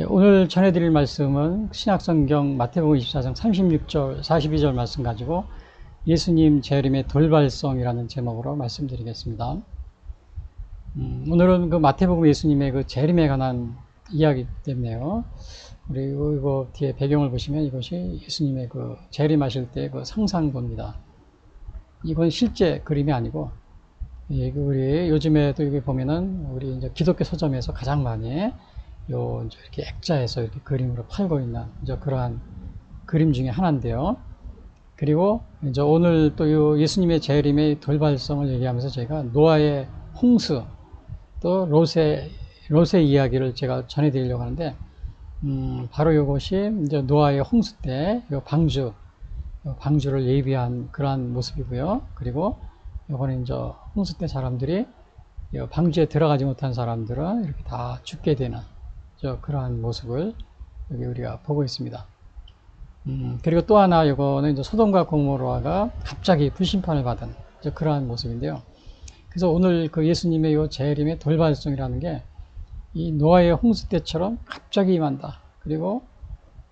예, 오늘 전해드릴 말씀은 신약성경 마태복음 24장 36절 42절 말씀 가지고 예수님 재림의 돌발성이라는 제목으로 말씀드리겠습니다. 오늘은 그 마태복음 예수님의 그 재림에 관한 이야기 때문에요. 그리고 이거 뒤에 배경을 보시면 이것이 예수님의 그 재림하실 때 그 상상도입니다. 이건 실제 그림이 아니고, 예, 우리 요즘에도 여기 보면은 우리 이제 기독교 서점에서 가장 많이 이렇게 액자에서 이렇게 그림으로 팔고 있는 이제 그러한 그림 중에 하나인데요. 그리고 이제 오늘 또 요 예수님의 재림의 돌발성을 얘기하면서 제가 노아의 홍수 또 롯의 이야기를 제가 전해드리려고 하는데, 바로 이것이 이제 노아의 홍수 때 요 방주를 예비한 그러한 모습이고요. 그리고 요거는 이제 홍수 때 사람들이 방주에 들어가지 못한 사람들은 이렇게 다 죽게 되는 그러한 모습을 여기 우리가 보고 있습니다. 그리고 또 하나 이거는 이제 소돔과 고모라가 갑자기 불심판을 받은 그러한 모습인데요. 그래서 오늘 그 예수님의 요 재림의 돌발성이라는 게 이 노아의 홍수 때처럼 갑자기 임한다. 그리고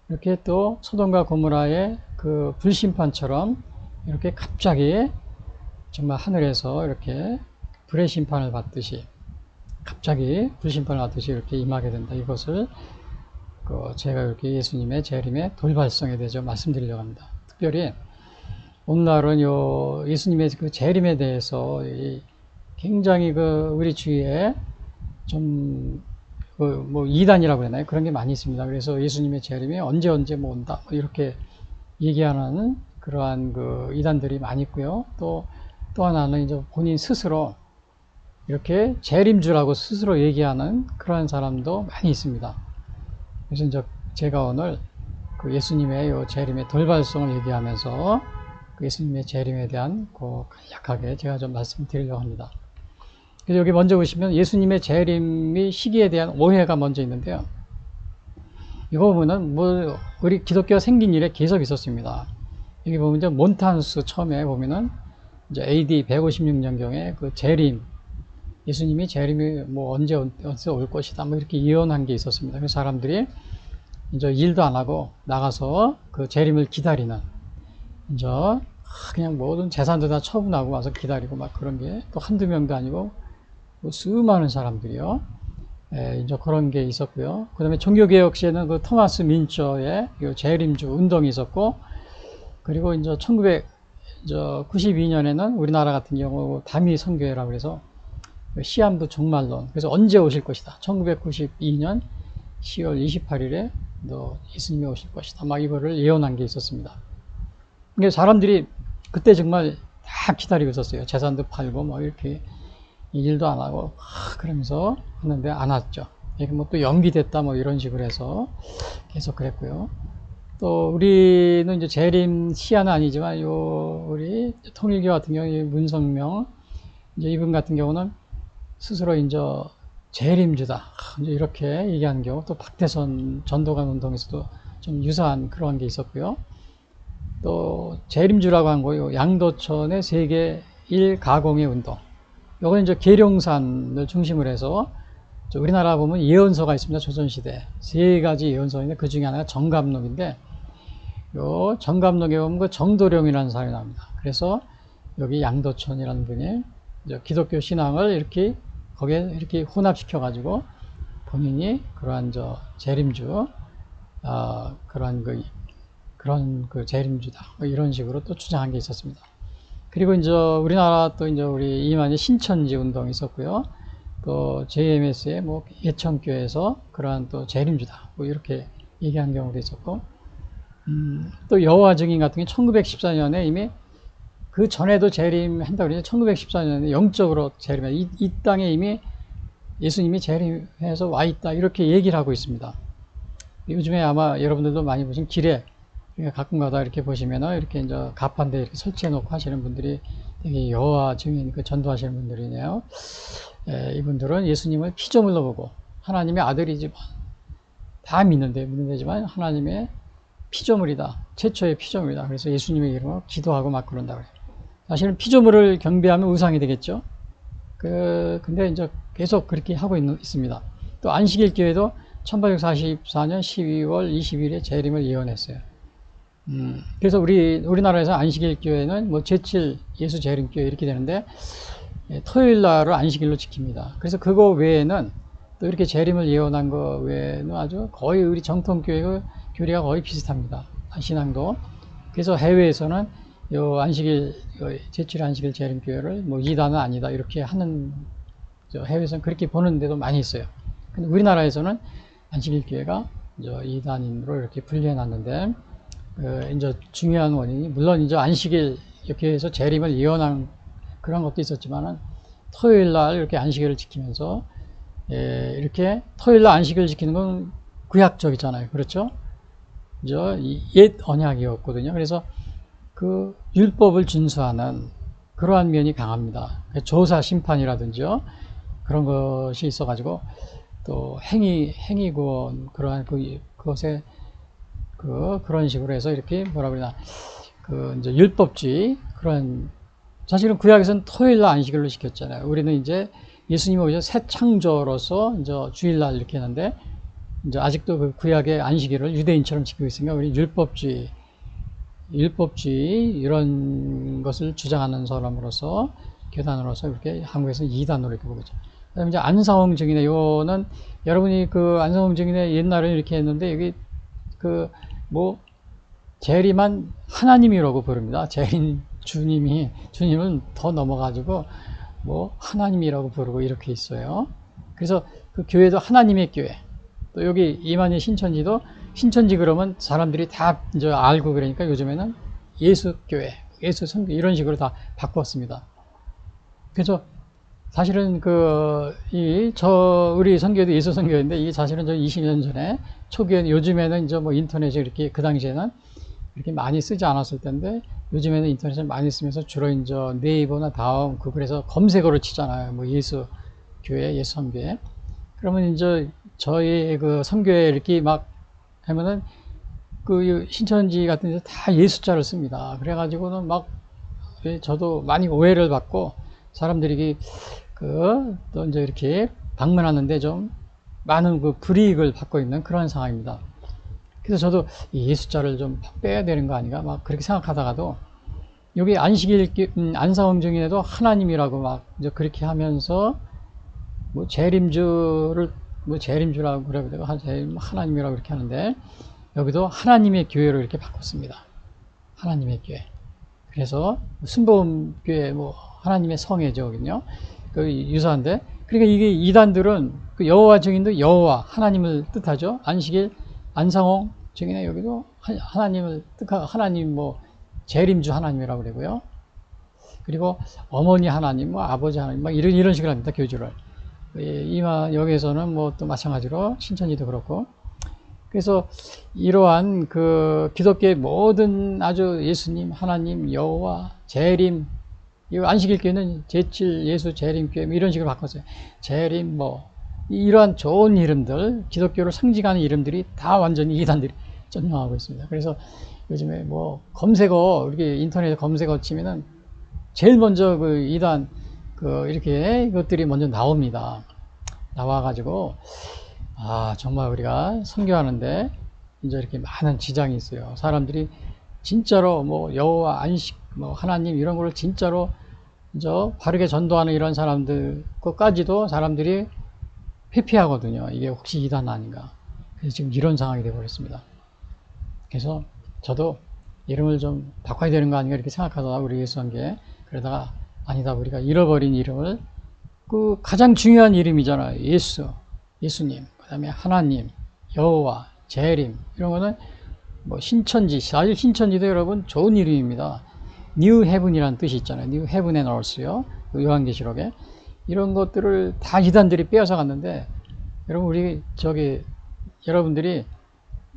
이렇게 또 소돔과 고모라의 그 불심판처럼 이렇게 갑자기 정말 하늘에서 이렇게 불의 심판을 받듯이 갑자기 불심판을 받듯이 이렇게 임하게 된다. 이것을 제가 이렇게 예수님의 재림의 돌발성에 대해서 말씀드리려고 합니다. 특별히 오늘날은 예수님의 그 재림에 대해서 굉장히 우리 주위에 좀 뭐 이단이라고 그러나요? 그런 게 많이 있습니다. 그래서 예수님의 재림이 언제 뭐 온다 이렇게 얘기하는 그러한 그 이단들이 많이 있고요. 또 하나는 이제 본인 스스로 이렇게 재림주라고 스스로 얘기하는 그러한 사람도 많이 있습니다. 그래서 이제 제가 오늘 그 예수님의 요 재림의 돌발성을 얘기하면서 그 예수님의 재림에 대한 간략하게 제가 좀 말씀드리려고 합니다. 그래서 여기 먼저 보시면 예수님의 재림의 시기에 대한 오해가 먼저 있는데요. 이거 보면은 뭐 우리 기독교가 생긴 일에 계속 있었습니다. 여기 보면 이제 몬탄우스 처음에 보면은 이제 AD 156년경에 그 재림, 예수님이 재림이 뭐 언제 올 것이다 뭐 이렇게 예언한 게 있었습니다. 그래서 사람들이 이제 일도 안 하고 나가서 그 재림을 기다리는, 이제 그냥 모든 재산도 다 처분하고 와서 기다리고 막 그런 게 또 한두 명도 아니고 뭐 수많은 사람들이요. 이제 그런 게 있었고요. 그 다음에 종교개혁 시에는 그 토마스 민처의 재림주 운동이 있었고, 그리고 이제 1992년에는 우리나라 같은 경우 다미 선교회라고 해서 시한부 종말론, 그래서 언제 오실 것이다. 1992년 10월 28일에 너 예수님이 오실 것이다. 막 이거를 예언한 게 있었습니다. 그러니까 사람들이 그때 정말 다 기다리고 있었어요. 재산도 팔고 뭐 이렇게 일도 안 하고 그러면서 하는데 안 왔죠. 이게 뭐 또 연기됐다 뭐 이런 식으로 해서 계속 그랬고요. 또 우리는 이제 재림 시야는 아니지만 우리 통일교 같은 경우 문성명 이제 이분 같은 경우는 스스로 이제 재림주다 이제 이렇게 얘기하는 경우, 또 박태선 전도관 운동에서도 좀 유사한 그런 게 있었고요. 또 재림주라고 한 거요, 양도천의 세계 1 가공의 운동. 요건 이제 계룡산을 중심으로 해서 우리나라 보면 예언서가 있습니다. 조선시대 세 가지 예언서인데 그 중에 하나가 정감록인데, 요 정감록에 보면 그 정도령이라는 사람이 나옵니다. 그래서 여기 양도천이라는 분이 이제 기독교 신앙을 이렇게 거기에 이렇게 혼합시켜 가지고 본인이 그러한 재림주, 그런 재림주다 뭐 이런 식으로 또 주장한 게 있었습니다. 그리고 이제 우리나라 또 이제 우리 이만희 신천지 운동이 있었고요. 또 JMS의 뭐 예천교에서 그러한 또 재림주다 뭐 이렇게 얘기한 경우도 있었고, 또 여호와 증인 같은 게 1914년에 이미 그 전에도 재림한다고 그러죠. 1914년에 영적으로 재림해 이 땅에 이미 예수님이 재림해서 와 있다 이렇게 얘기를 하고 있습니다. 요즘에 아마 여러분들도 많이 보신 길에 가끔가다 이렇게 보시면은 이렇게 이제 가판대 이렇게 설치해 놓고 하시는 분들이 되게 여호와 증인 전도하시는 분들이네요. 이분들은 예수님을 피조물로 보고 하나님의 아들이지만 다 믿는데지만 하나님의 피조물이다, 최초의 피조물이다. 그래서 예수님의 이름으로 기도하고 막 그런다 그래요. 사실은 피조물을 경배하면 우상이 되겠죠. 근데 이제 계속 그렇게 하고 있습니다. 또 안식일 교회도 1844년 12월 20일에 재림을 예언했어요. 그래서 우리나라에서 안식일 교회는 뭐 제7 예수 재림 교회 이렇게 되는데, 토요일 날을 안식일로 지킵니다. 그래서 그거 외에는 또 이렇게 재림을 예언한 거 외에는 아주 거의 우리 정통 교회의 교리가 거의 비슷합니다. 신앙도. 그래서 해외에서는 요 안식일, 제7 안식일 재림 교회를 뭐 이단은 아니다 이렇게 하는, 해외에서는 그렇게 보는 데도 많이 있어요. 근데 우리나라에서는 안식일 교회가 이단인으로 이렇게 분류해 놨는데, 이제 중요한 원인이, 물론 이제 안식일 이렇게 해서 재림을 예언한 그런 것도 있었지만은, 토요일 날 이렇게 안식일을 지키면서, 이렇게 토요일 날 안식일을 지키는 건 구약적이잖아요. 그렇죠? 옛 언약이었거든요. 그래서 그 율법을 준수하는 그러한 면이 강합니다. 조사 심판이라든지요. 그런 것이 있어가지고, 또 행위구원, 그러한 그것에 그런 식으로 해서 이렇게 뭐라 그러나, 이제 율법주의, 그런, 사실은 구약에서는 토요일 날 안식일로 시켰잖아요. 우리는 이제 예수님이 오셔서 새 창조로서 이제 주일날 이렇게 했는데, 이제 아직도 그 구약의 안식일을 유대인처럼 지키고 있으니까 우리 율법주의 이런 것을 주장하는 사람으로서, 교단으로서 이렇게 한국에서는 이단으로 이렇게 보고 있죠. 그다음에 이제 안상홍 증인회, 요거는 여러분이 그 안상홍 증인회 옛날에 이렇게 했는데, 여기 재림한 하나님이라고 부릅니다. 재림 주님은 더 넘어가지고 하나님이라고 부르고 이렇게 있어요. 그래서 그 교회도 하나님의 교회. 또 여기 이만희 신천지 그러면 사람들이 다 이제 알고, 그러니까 요즘에는 예수 교회, 예수 선교 이런 식으로 다 바꿨습니다. 그래서 사실은 우리 선교도 예수 선교인데, 이게 사실은 20년 전에 초기에, 요즘에는 이제 인터넷에 이렇게, 그 당시에는 이렇게 많이 쓰지 않았을 텐데, 요즘에는 인터넷을 많이 쓰면서 주로 이제 네이버나 다음 구글에서 검색어를 치잖아요. 예수 교회, 예수 선교회. 그러면 이제 저희 그 선교회 이렇게 막 하면은 신천지 같은 데서 다 예수자를 씁니다. 그래가지고는 저도 많이 오해를 받고, 사람들이 또 이제 이렇게 방문하는데 좀 많은 불이익을 받고 있는 그런 상황입니다. 그래서 저도 이 예수자를 좀 빼야 되는 거 아닌가 막 그렇게 생각하다가도, 여기 안식일 안상홍 증인에도 하나님이라고 이제 그렇게 하면서 재림주라고 그러고 하나님이라고 이렇게 하는데, 여기도 하나님의 교회로 이렇게 바꿨습니다. 하나님의 교회. 그래서 순복음교회 하나님의 성회죠, 유사한데, 그러니까 이게 이단들은 여호와 증인도 여호와 하나님을 뜻하죠. 안식일 안상홍 증인의 여기도 하나님을 뜻하고, 하나님 재림주 하나님이라고 그러고요. 그리고 어머니 하나님, 아버지 하나님, 이런 식으로 합니다, 교주를. 여기에서는 또 마찬가지로 신천지도 그렇고. 그래서 이러한 기독교의 모든 아주 예수님, 하나님, 여호와, 재림, 이 안식일 교회는 제7 예수 재림 교회 이런 식으로 바꿨어요. 재림 이러한 좋은 이름들, 기독교를 상징하는 이름들이 다 완전히 이단들이 점령하고 있습니다. 그래서 요즘에 검색어, 이렇게 인터넷에 검색어 치면은 제일 먼저 이단 이렇게 이것들이 먼저 나옵니다. 나와가지고, 정말 우리가 선교하는데 이제 이렇게 많은 지장이 있어요. 사람들이 진짜로 여호와, 안식, 하나님 이런 걸 진짜로 바르게 전도하는 이런 사람들 것까지도 사람들이 회피하거든요. 이게 혹시 이단 아닌가. 그래서 지금 이런 상황이 되어버렸습니다. 그래서 저도 이름을 좀 바꿔야 되는 거 아닌가 이렇게 생각하다가, 우리 예수한테 그러다가, 아니다, 우리가 잃어버린 이름을, 가장 중요한 이름이잖아요. 예수님, 그 다음에 하나님, 여호와, 재림, 이런 거는 신천지, 사실 신천지도 여러분 좋은 이름입니다. New Heaven이라는 뜻이 있잖아요. New Heaven and Earth요. 요한계시록에. 이런 것들을 다 이단들이 빼앗아 갔는데, 여러분, 여러분들이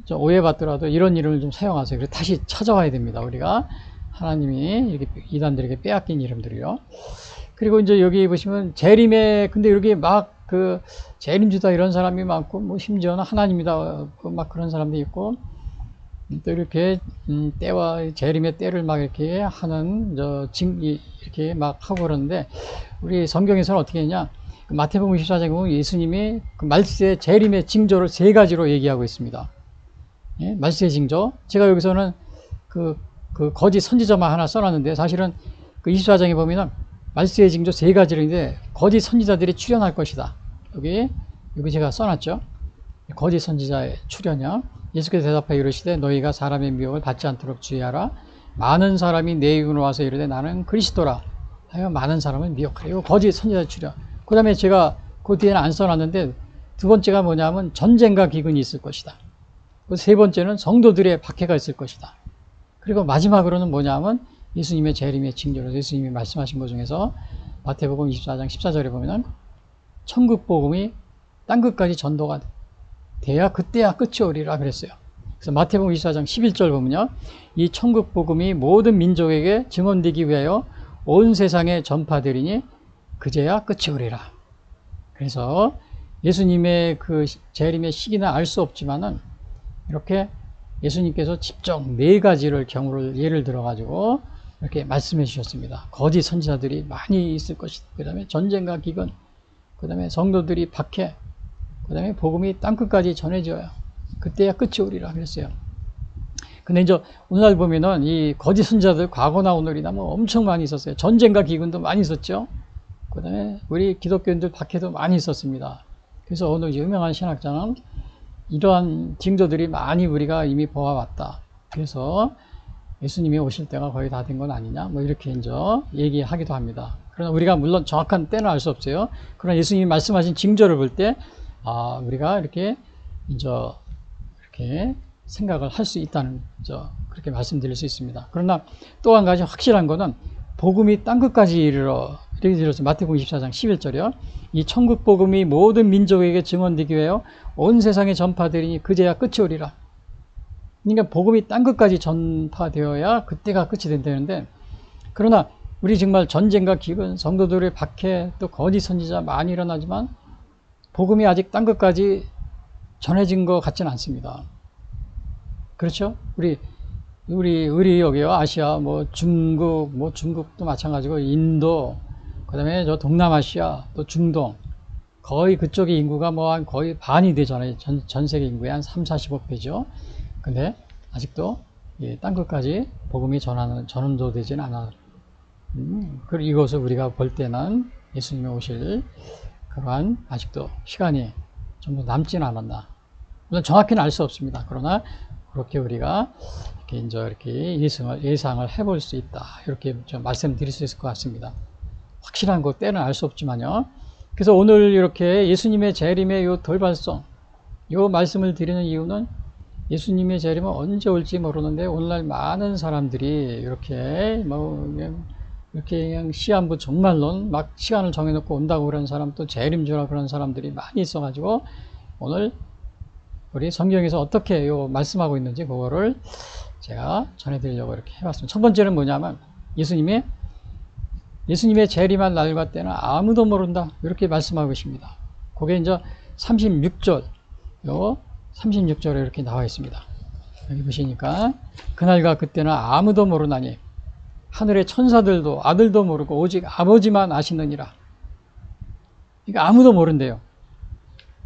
오해받더라도 이런 이름을 좀 사용하세요. 그래서 다시 찾아와야 됩니다. 우리가 하나님이 이렇게 이단들에게 빼앗긴 이름들이요. 그리고 이제 여기 보시면 근데 여기 재림주다 이런 사람이 많고, 심지어는 하나님이다 그런 사람도 있고, 또 이렇게 재림의 때를 이렇게 하는 이렇게 하고 그러는데, 우리 성경에서는 어떻게 했냐, 그 마태복음 24장에 보면 예수님이 그 말세 재림의 징조를 세 가지로 얘기하고 있습니다. 예? 말세 징조. 제가 여기서는 그 거짓 선지자만 하나 써놨는데, 사실은 그 24장에 보면은 말세의 징조 세 가지인데, 거짓 선지자들이 출현할 것이다. 여기 제가 써놨죠. 거짓 선지자의 출현이요. 예수께서 대답하여 이르시되 너희가 사람의 미혹을 받지 않도록 주의하라. 많은 사람이 내 이름으로 와서 이르되 나는 그리스도라 하여 많은 사람을 미혹하라. 이거 거짓 선지자 출현. 그 다음에 제가 그 뒤에는 안 써놨는데, 두 번째가 뭐냐면 전쟁과 기근이 있을 것이다. 그 세 번째는 성도들의 박해가 있을 것이다. 그리고 마지막으로는 뭐냐면 예수님의 재림의 징조로 예수님이 말씀하신 것 중에서 마태복음 24장 14절에 보면은 천국 복음이 땅끝까지 전도가 돼야 그때야 끝이 오리라 그랬어요. 그래서 마태복음 24장 11절 보면요, 이 천국 복음이 모든 민족에게 증언되기 위하여 온 세상에 전파되리니 그제야 끝이 오리라. 그래서 예수님의 그 재림의 시기는 알 수 없지만은 이렇게 예수님께서 직접 네 가지를 경우를 예를 들어 가지고 이렇게 말씀해 주셨습니다. 거짓 선지자들이 많이 있을 것이다. 그 다음에 전쟁과 기근, 그 다음에 성도들이 박해, 그 다음에 복음이 땅끝까지 전해져요. 그때야 끝이 오리라 그랬어요. 근데 이제 오늘날 보면은 이 거짓 선지자들 과거나 오늘이나 뭐 엄청 많이 있었어요. 전쟁과 기근도 많이 있었죠. 그 다음에 우리 기독교인들 박해도 많이 있었습니다. 그래서 어느 유명한 신학자는 이러한 징조들이 많이 우리가 이미 보아왔다. 그래서 예수님이 오실 때가 거의 다 된 건 아니냐, 뭐 이렇게 이제 얘기하기도 합니다. 그러나 우리가 물론 정확한 때는 알 수 없어요. 그러나 예수님이 말씀하신 징조를 볼 때, 우리가 이렇게 이제 이렇게 생각을 할 수 있다는, 그렇게 말씀드릴 수 있습니다. 그러나 또 한 가지 확실한 거는 복음이 땅끝까지 이르러, 이렇게 들었어요. 마태복음 24장 11절이요. 이 천국 복음이 모든 민족에게 증언되기 위하여 온 세상에 전파되리니 그제야 끝이 오리라. 그러니까 복음이 땅끝까지 전파되어야 그때가 끝이 된다는데, 그러나 우리 정말 전쟁과 기근, 성도들의 박해, 또 거짓 선지자 많이 일어나지만 복음이 아직 땅끝까지 전해진 것 같지는 않습니다. 그렇죠? 우리 여기요, 아시아, 뭐 중국도 마찬가지고, 인도, 그 다음에 저 동남아시아, 또 중동, 거의 그쪽의 인구가 뭐 한 거의 반이 되잖아요. 전 세계 인구의 한 35배죠. 근데 아직도 땅끝까지 복음이 전도되지는 않아. 그리고 이것을 우리가 볼 때는 예수님이 오실 그러한 아직도 시간이 전부 남지는 않았나. 물론 정확히는 알 수 없습니다. 그러나 그렇게 우리가 이렇게 예상을 해볼 수 있다. 이렇게 좀 말씀드릴 수 있을 것 같습니다. 확실한 것 때는 알 수 없지만요. 그래서 오늘 이렇게 예수님의 재림의 요 돌발성, 요 말씀을 드리는 이유는 예수님의 재림은 언제 올지 모르는데 오늘날 많은 사람들이 이렇게 그냥 시한부 종말론 막 시간을 정해놓고 온다고 그런 사람, 또 재림주라 그런 사람들이 많이 있어가지고 오늘 우리 성경에서 어떻게 요 말씀하고 있는지 그거를 제가 전해드리려고 이렇게 해봤습니다. 첫 번째는 뭐냐면 예수님의 재림한 날과 때는 아무도 모른다. 이렇게 말씀하고 계십니다. 그게 이제 36절, 36절에 이렇게 나와 있습니다. 여기 보시니까 그날과 그때는 아무도 모르나니 하늘의 천사들도 아들도 모르고 오직 아버지만 아시느니라. 그러니까 아무도 모른대요.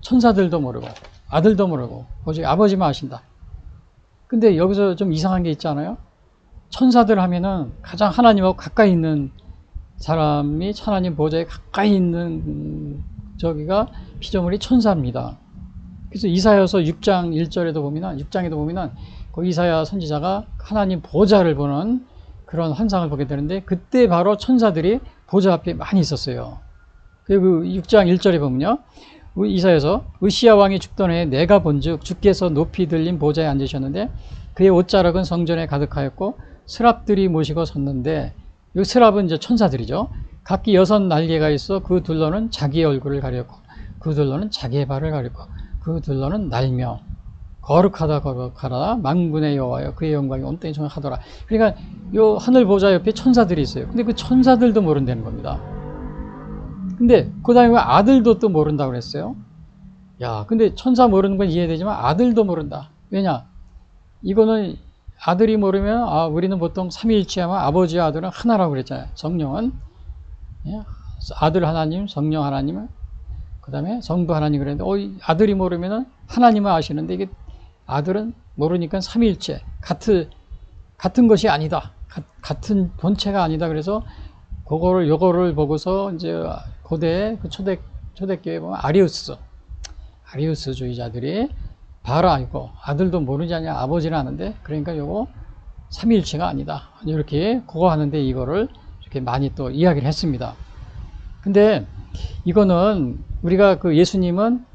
천사들도 모르고 아들도 모르고 오직 아버지만 아신다. 근데 여기서 좀 이상한 게 있잖아요. 천사들 하면은 가장 하나님하고 가까이 있는 사람이 하나님 보좌에 가까이 있는 저기가 피조물이 천사입니다. 그래서 이사야서 6장 1절에도 보면은 6장에도 보면은 그 이사야 선지자가 하나님 보좌를 보는 그런 환상을 보게 되는데 그때 바로 천사들이 보좌 앞에 많이 있었어요. 그리고 6장 1절에 보면요. 이사야서 으시야 왕이 죽던 해에 내가 본즉 주께서 높이 들린 보좌에 앉으셨는데 그의 옷자락은 성전에 가득하였고 스랍들이 모시고 섰는데 이 스랍은 이제 천사들이죠. 각기 6 날개가 있어 그 둘러는 자기의 얼굴을 가렸고 그 둘러는 자기의 발을 가렸고 그 둘러는 날며 거룩하다 만군의 여호와여 그의 영광이 온 땅에 정하더라. 그러니까 요 하늘 보좌 옆에 천사들이 있어요. 근데 그 천사들도 모른다는 겁니다. 근데 그 다음에 아들도 또 모른다고 그랬어요. 야, 근데 천사 모르는 건 이해되지만 아들도 모른다. 왜냐? 이거는 아들이 모르면 우리는 보통 삼위일체하면 아버지와 아들은 하나라고 그랬잖아요. 성령은 아들 하나님, 성령 하나님은 그 다음에 성부 하나님 그랬는데, 아들이 모르면은 하나님은 아시는데, 이게 아들은 모르니까 삼위일체, 같은 것이 아니다. 같은 본체가 아니다. 그래서 요거를 보고서 이제 고대 그 초대교회 보면 아리우스주의자들이 봐라, 이거 아들도 모르지 않냐, 아버지는 아는데, 그러니까 요거 삼위일체가 아니다. 이렇게 그거 하는데 이거를 이렇게 많이 또 이야기를 했습니다. 근데 이거는 우리가 그 예수님은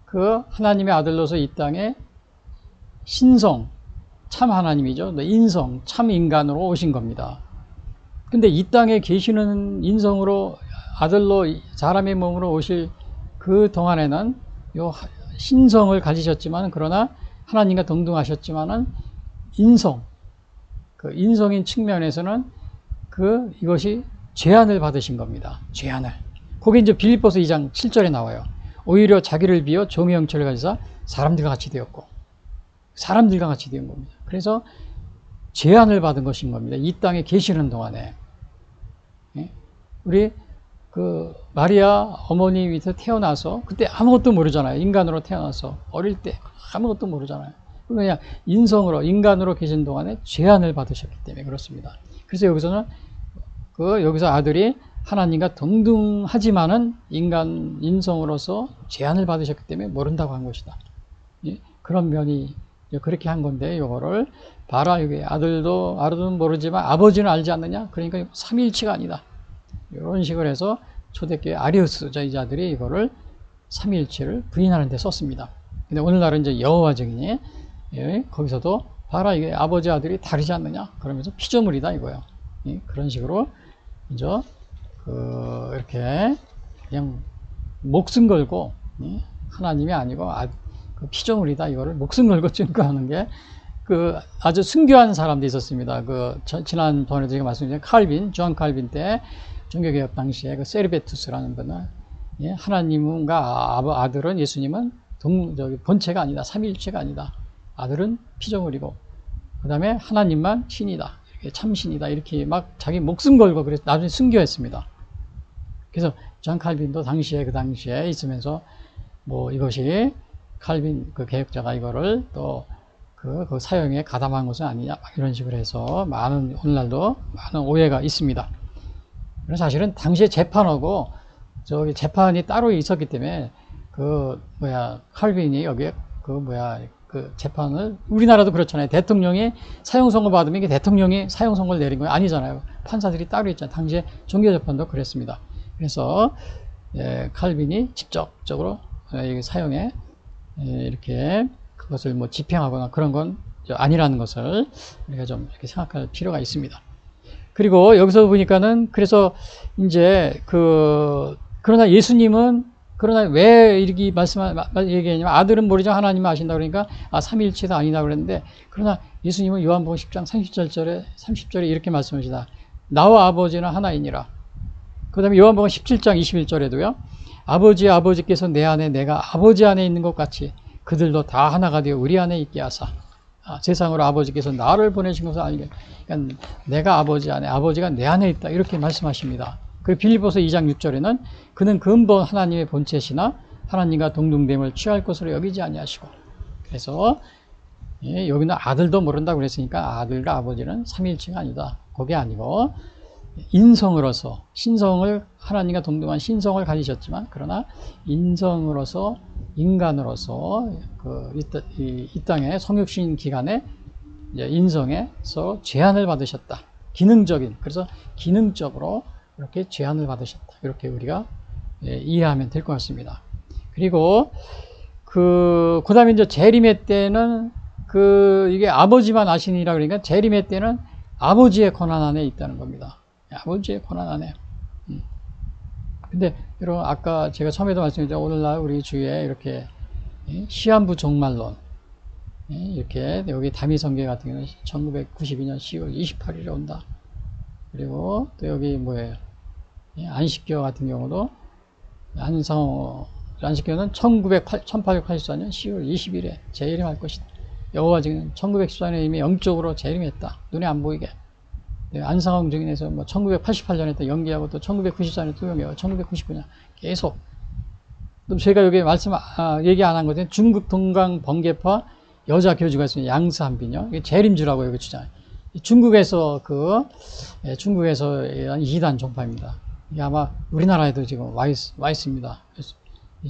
그 하나님의 아들로서 이 땅에 신성, 참 하나님이죠. 인성, 참 인간으로 오신 겁니다. 근데 이 땅에 계시는 인성으로 아들로 사람의 몸으로 오실 그 동안에는 요 신성을 가지셨지만, 그러나 하나님과 동등하셨지만은 인성, 그 인성인 측면에서는 이것이 제한을 받으신 겁니다. 제한을. 그게 이제 빌립보서 2장 7절에 나와요. 오히려 자기를 비워 종의 형체를 가지사 사람들과 같이 되었고, 사람들과 같이 된 겁니다. 그래서 제한을 받은 것인 겁니다. 이 땅에 계시는 동안에. 우리 그 마리아 어머니 밑에 태어나서 그때 아무것도 모르잖아요. 인간으로 태어나서 어릴 때 아무것도 모르잖아요. 그냥 인성으로 인간으로 계신 동안에 제한을 받으셨기 때문에 그렇습니다. 그래서 여기서는 여기서 아들이 하나님과 동등하지만은 인성으로서 제한을 받으셨기 때문에 모른다고 한 것이다. 그런 면이 그렇게 한 건데, 요거를 봐라, 여기 아들은 모르지만 아버지는 알지 않느냐? 그러니까 삼위일체가 아니다. 이런 식으로 해서 초대교회 아리우스주의자들이 이거를 삼위일체를 부인하는 데 썼습니다. 근데 오늘날은 이제 여호와 증인이 거기서도 봐라, 이게 아버지 아들이 다르지 않느냐? 그러면서 피조물이다 이거예요. 그런 식으로 이제 이렇게 그냥 목숨 걸고 하나님이 아니고 그 피조물이다 이거를 목숨 걸고 증거하는 게 아주 순교한 사람도 있었습니다. 지난번에도 제가 말씀드린 존 칼빈 때 종교개혁 당시에 세르베투스라는 분은 하나님과 아들은 예수님은 본체가 아니다. 삼위일체가 아니다. 아들은 피조물이고, 그 다음에 하나님만 신이다. 이렇게 참신이다. 이렇게 막 자기 목숨 걸고 그래서 나중에 순교했습니다. 그래서 존 칼빈도 그 당시에 있으면서 이것이 칼빈 개혁자가 이거를 또 그 사용에 가담한 것은 아니냐, 이런 식으로 해서 오늘날도 많은 오해가 있습니다. 그래서 사실은 당시에 재판하고 재판이 따로 있었기 때문에 칼빈이 여기에 재판을, 우리나라도 그렇잖아요. 대통령이 사형 선고 받으면 이게 대통령이 사형 선고를 내린 거예요? 아니잖아요. 판사들이 따로 있잖아요. 당시에 종교재판도 그랬습니다. 그래서 칼빈이 직접적으로 사형에 이렇게 그것을 집행하거나 그런 건 아니라는 것을 우리가 좀 이렇게 생각할 필요가 있습니다. 그리고 여기서 보니까는, 그래서 이제 그러나 예수님은, 그러나 왜 이렇게 얘기하냐면, 아들은 모르지만 하나님은 아신다 그러니까 삼위일체가 아니다 그랬는데, 그러나 예수님은 요한복음 10장 30절에 이렇게 말씀하시다. 나와 아버지는 하나이니라. 그 다음에 요한복음 17장 21절에도요. 아버지께서 내 안에, 내가 아버지 안에 있는 것 같이 그들도 다 하나가 되어 우리 안에 있게 하사. 세상으로 아버지께서 나를 보내신 것을 알게. 그러니까 내가 아버지 안에, 아버지가 내 안에 있다. 이렇게 말씀하십니다. 그리고 빌립보서 2장 6절에는 그는 근본 하나님의 본체시나 하나님과 동등됨을 취할 것으로 여기지 아니하시고. 그래서 여기는 아들도 모른다고 그랬으니까 아들과 아버지는 삼위일체가 아니다. 그게 아니고 인성으로서 신성을, 하나님과 동등한 신성을 가지셨지만, 그러나 인성으로서, 인간으로서 이 땅의 성육신 기간에 인성에서 제한을 받으셨다. 그래서 기능적으로 이렇게 제한을 받으셨다. 이렇게 우리가 이해하면 될 것 같습니다. 그리고 그 다음에 이제 재림의 때는 이게 아버지만 아시니라, 그러니까 재림의 때는 아버지의 권한 안에 있다는 겁니다. 아버지의 권한 안에. 근데 여러분, 아까 제가 처음에도 말씀드렸죠. 오늘날 우리 주위에 이렇게 시한부 종말론, 이렇게 여기 다미성계 같은 경우는 1992년 10월 28일에 온다. 그리고 또 여기 뭐예요? 안식교 같은 경우도 안식교는 1884년 10월 20일에 재림할 것이다. 여호와 증인 1914년에 이미 영적으로 재림했다. 눈에 안 보이게. 안상홍 증인에서 1988년에 또 연기하고 또 1994년에 또 연기하고 1999년 계속 또 제가 여기 얘기 안 한 거죠. 중국 동강 번개파 여자 교주가 있습니다. 양스한빈요. 이게 재림주라고 여기 주잖아요. 중국에서 중국에서 이단 종파입니다. 이게 아마 우리나라에도 지금 와 있습니다.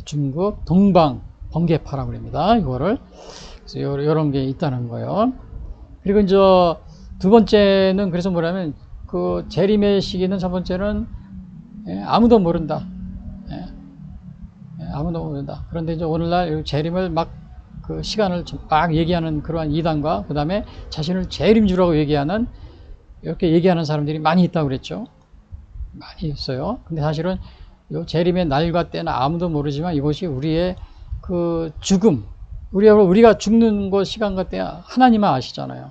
중국 동방 번개파라고 합니다. 이거를. 그래서 요런 게 있다는 거예요. 그리고 이제 두 번째는 그래서 뭐냐면 그 재림의 시기는 첫 번째는 아무도 모른다. 아무도 모른다. 그런데 이제 오늘날 재림을 막 그 시간을 막 얘기하는 그러한 이단과 그 다음에 자신을 재림주라고 얘기하는 이렇게 얘기하는 사람들이 많이 있다고 그랬죠. 많이 있어요. 근데 사실은 이 재림의 날과 때는 아무도 모르지만 이것이 우리의 그 죽음, 우리가 죽는 것 시간과 때 하나님만 아시잖아요.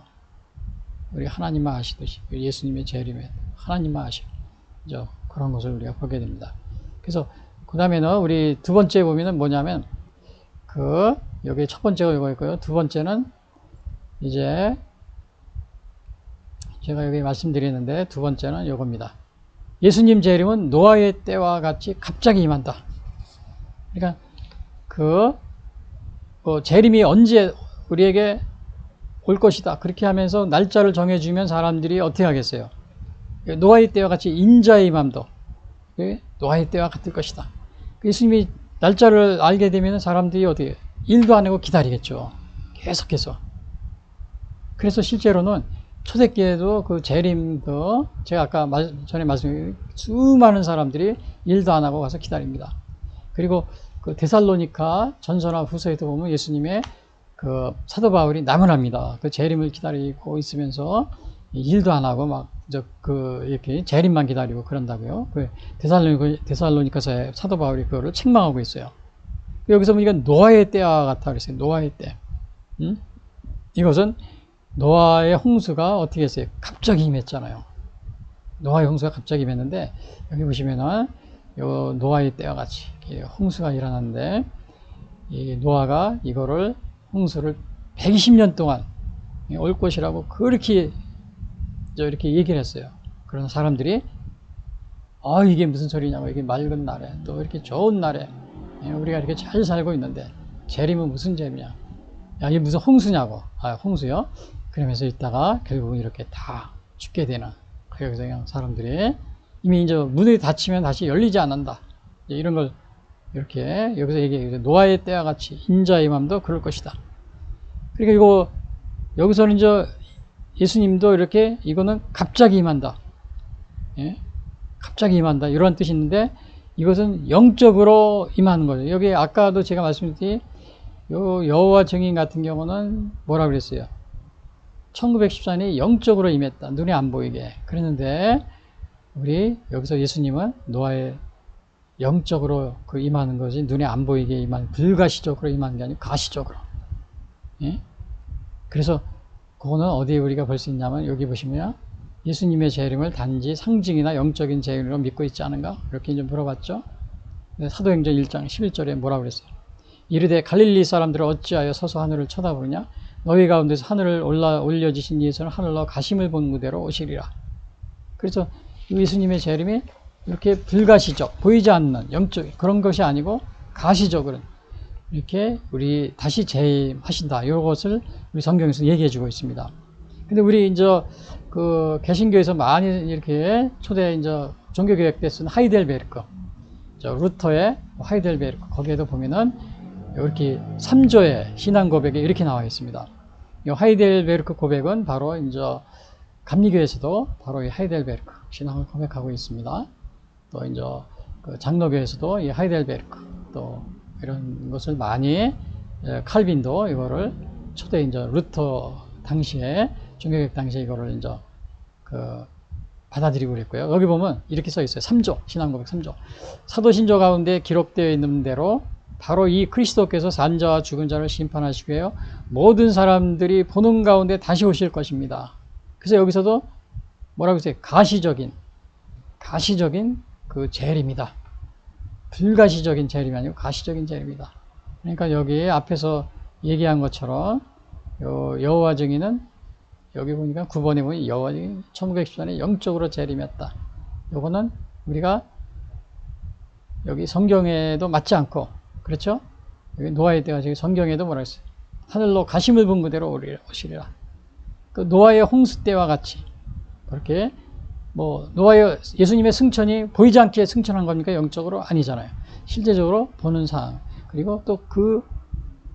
우리 하나님만 아시듯이 예수님의 재림에 하나님만 아시죠. 그런 것을 우리가 보게 됩니다. 그래서 그 다음에는 우리 두 번째 보면은 뭐냐면 여기 첫 번째가 이거 있고요. 두 번째는 이제 제가 여기 말씀드리는데 두 번째는 이겁니다. 예수님 재림은 노아의 때와 같이 갑자기 임한다. 그러니까 재림이 언제 우리에게 올 것이다. 그렇게 하면서 날짜를 정해주면 사람들이 어떻게 하겠어요? 노아의 때와 같이 인자의 임함도 노아의 때와 같을 것이다. 예수님이 날짜를 알게 되면 사람들이 어떻게 일도 안 하고 기다리겠죠. 계속해서. 그래서 실제로는 초대교회도 그 재림도 제가 아까 전에 말씀드린 수많은 사람들이 일도 안 하고 가서 기다립니다. 그리고 그 데살로니가 전서나 후서에도 보면 예수님의 그 사도 바울이 나무랍니다. 그 재림을 기다리고 있으면서 일도 안 하고 막 이렇게 재림만 기다리고 그런다고요. 그 데살로니가서의 사도 바울이 그거를 책망하고 있어요. 여기서 보니까 노아의 때와 같아 그랬어요. 노아의 때. 이것은 노아의 홍수가 어떻게 했어요? 갑자기 임했잖아요. 노아의 홍수가 갑자기 임했는데 여기 보시면은 요 노아의 때와 같이 홍수가 일어났는데 이 노아가 이거를 홍수를 120년 동안 올 것이라고 그렇게 이렇게 얘기를 했어요. 그런 사람들이 이게 무슨 소리냐고, 이게 맑은 날에 또 이렇게 좋은 날에 우리가 이렇게 잘 살고 있는데 재림은 무슨 재림이냐, 야 이게 무슨 홍수냐고. 홍수요? 그러면서 있다가 결국은 이렇게 다 죽게 되는, 그래서 그냥 사람들이 이미 이제 문이 닫히면 다시 열리지 않는다, 이런 걸 이렇게 여기서 얘기해요. 노아의 때와 같이 인자의 맘도 그럴 것이다. 그러니까 이거 여기서는 이제 예수님도 이렇게 이거는 갑자기 임한다. 갑자기 임한다. 이런 뜻이 있는데 이것은 영적으로 임하는 거죠. 여기 아까도 제가 말씀드린 여호와 증인 같은 경우는 뭐라 그랬어요? 1914년에 영적으로 임했다. 눈에 안 보이게. 그랬는데 우리 여기서 예수님은 노아의 영적으로 임하는 것이 눈에 안 보이게 임하는, 불가시적으로 임하는 게 아니고 가시적으로. 그래서 그거는 어디에 우리가 볼 수 있냐면 여기 보시면 예수님의 재림을 단지 상징이나 영적인 재림으로 믿고 있지 않은가? 이렇게 이제 물어봤죠. 사도행전 1장 11절에 뭐라고 그랬어요? 이르되 갈릴리 사람들을 어찌하여 서서 하늘을 쳐다보느냐? 너희 가운데서 하늘을 올려지신 예수는 하늘로 가심을 본 무대로 오시리라. 그래서 예수님의 재림이 이렇게 불가시적, 보이지 않는 영적 그런 것이 아니고 가시적으로 이렇게 우리 다시 재림하신다. 이것을 우리 성경에서 얘기해 주고 있습니다. 근데 우리 이제 그 개신교에서 많이 이렇게 초대 이제 종교개혁 때 쓴 하이델베르크, 루터의 하이델베르크, 거기에도 보면은 이렇게 3조의 신앙 고백에 이렇게 나와 있습니다. 이 하이델베르크 고백은 바로 이제 감리교에서도 바로 이 하이델베르크 신앙을 고백하고 있습니다. 또 이제 그 장로교에서도 이 하이델베르크 또 이런 것을 많이, 칼빈도 이거를 초대 이제 루터 당시에 종교개혁 당시에 이거를 이제 받아들이고 그랬고요. 여기 보면 이렇게 써 있어요. 3조 신앙고백 3조. 사도신조 가운데 기록되어 있는 대로 바로 이 그리스도께서 산자와 죽은 자를 심판하시고요, 모든 사람들이 보는 가운데 다시 오실 것입니다. 그래서 여기서도 뭐라고 했어요? 가시적인 그 재림이다. 불가시적인 재림이 아니고 가시적인 재림이다. 그러니까 여기 앞에서 얘기한 것처럼 여호와 증인은 여기 보니까 9번에 보면 여호와 증인 1914년에 영적으로 재림했다. 요거는 우리가 여기 성경에도 맞지 않고 그렇죠? 여기 노아의 때가 지금 성경에도 뭐라 했어요? 하늘로 가심을 본 그대로 오시리라. 그 노아의 홍수 때와 같이 그렇게 뭐 노아의 예수님의 승천이 보이지 않게 승천한 겁니까? 영적으로 아니잖아요. 실제적으로 보는 상황. 그리고 또 그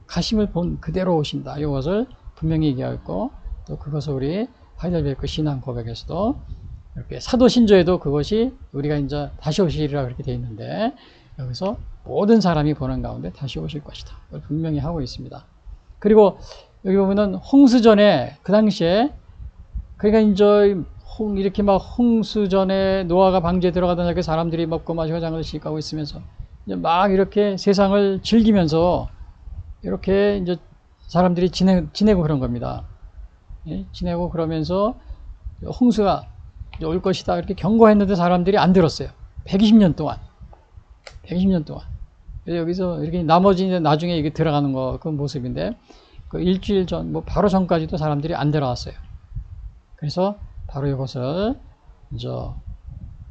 가심을 본 그대로 오신다. 이것을 분명히 얘기하고 있고 또 그것을 우리 하이델베르크 신앙 고백에서도 이렇게 사도 신조에도 그것이 우리가 이제 다시 오시리라 그렇게 되어 있는데 여기서 모든 사람이 보는 가운데 다시 오실 것이다. 그걸 분명히 하고 있습니다. 그리고 여기 보면은 홍수전에 그 당시에 그러니까 이제 이렇게 막 홍수전에 노아가 방주에 들어가던 이렇게 사람들이 먹고 마시고 장을 시가고 있으면서 이제 막 이렇게 세상을 즐기면서 이렇게 이제 사람들이 지내고 그런 겁니다. 예? 지내고 그러면서 홍수가 올 것이다 이렇게 경고했는데 사람들이 안 들었어요. 120년 동안. 120년 동안. 그래서 여기서 이렇게 나머지 이제 나중에 이게 들어가는 거 그 모습인데 그 일주일 전, 뭐 바로 전까지도 사람들이 안 들어왔어요. 그래서 바로 이것을 이제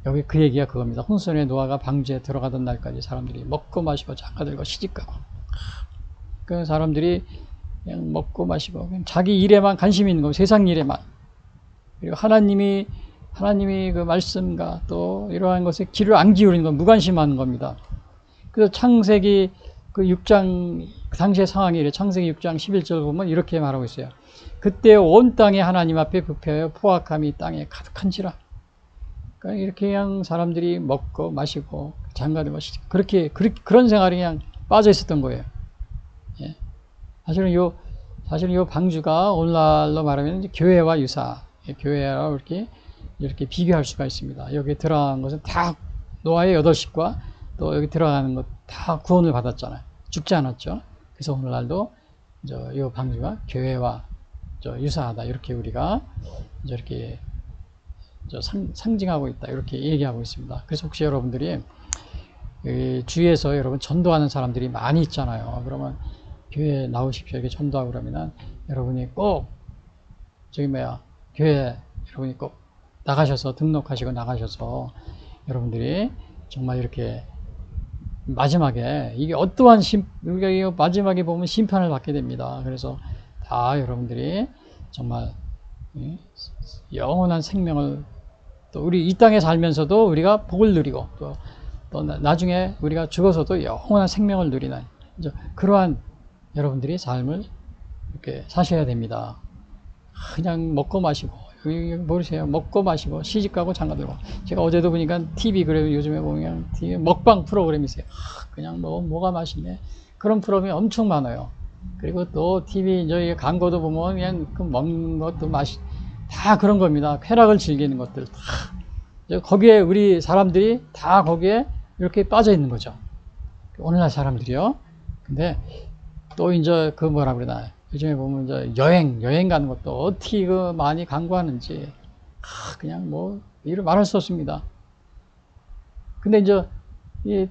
여기 그 얘기가 그겁니다. 홍수전에 노아가 방주에 들어가던 날까지 사람들이 먹고 마시고 장가들고 시집가고 그 사람들이 그냥 먹고 마시고 그냥 자기 일에만 관심이 있는 거, 세상 일에만. 그리고 하나님이 그 말씀과 또 이러한 것에 귀를 안 기울이는 건 무관심하는 겁니다. 그래서 창세기 그 6장 그 당시의 상황이 이래. 창세기 6장 11절 보면 이렇게 말하고 있어요. 그때 온 땅에 하나님 앞에 부패하여 포악함이 땅에 가득한지라. 그러니까 이렇게 그냥 사람들이 먹고 마시고 장가들고 그런 생활이 그냥 빠져 있었던 거예요. 예. 사실은 요 방주가 오늘날로 말하면 이제 교회와 유사, 교회와 이렇게 비교할 수가 있습니다. 여기 들어간 것은 다 노아의 8식과 또 여기 들어가는 것 다 구원을 받았잖아요. 죽지 않았죠. 그래서 오늘날도 이 방주가 교회와 유사하다. 이렇게 우리가 이렇게 상징하고 있다. 이렇게 얘기하고 있습니다. 그래서 혹시 여러분들이 주위에서 여러분 전도하는 사람들이 많이 있잖아요. 그러면 교회에 나오십시오. 이렇게 전도하고 그러면은 여러분이 꼭 교회 여러분이 꼭 나가셔서 등록하시고 나가셔서 여러분들이 정말 이렇게 마지막에 이게 어떠한 우리가 마지막에 보면 심판을 받게 됩니다. 그래서 다 여러분들이 정말 영원한 생명을 또 우리 이 땅에 살면서도 우리가 복을 누리고 또 나중에 우리가 죽어서도 영원한 생명을 누리는 그러한 여러분들이 삶을 이렇게 사셔야 됩니다. 그냥 먹고 마시고 모르세요. 먹고 마시고 시집가고 장가들고. 제가 어제도 보니까 TV 그래 요즘에 보면 TV 먹방 프로그램이 있어요. 그냥 뭐가 맛있네. 그런 프로그램이 엄청 많아요. 그리고 또 TV 저희 광고도 보면 그냥 그 먹는 것도 다 그런 겁니다. 쾌락을 즐기는 것들 다. 거기에 우리 사람들이 다 거기에 이렇게 빠져 있는 거죠. 오늘날 사람들이요. 근데 또 이제 그 뭐라 그러나 요즘에 보면 이제 여행 가는 것도 어떻게 많이 광고하는지 그냥 이를 말할 수 없습니다. 근데 이제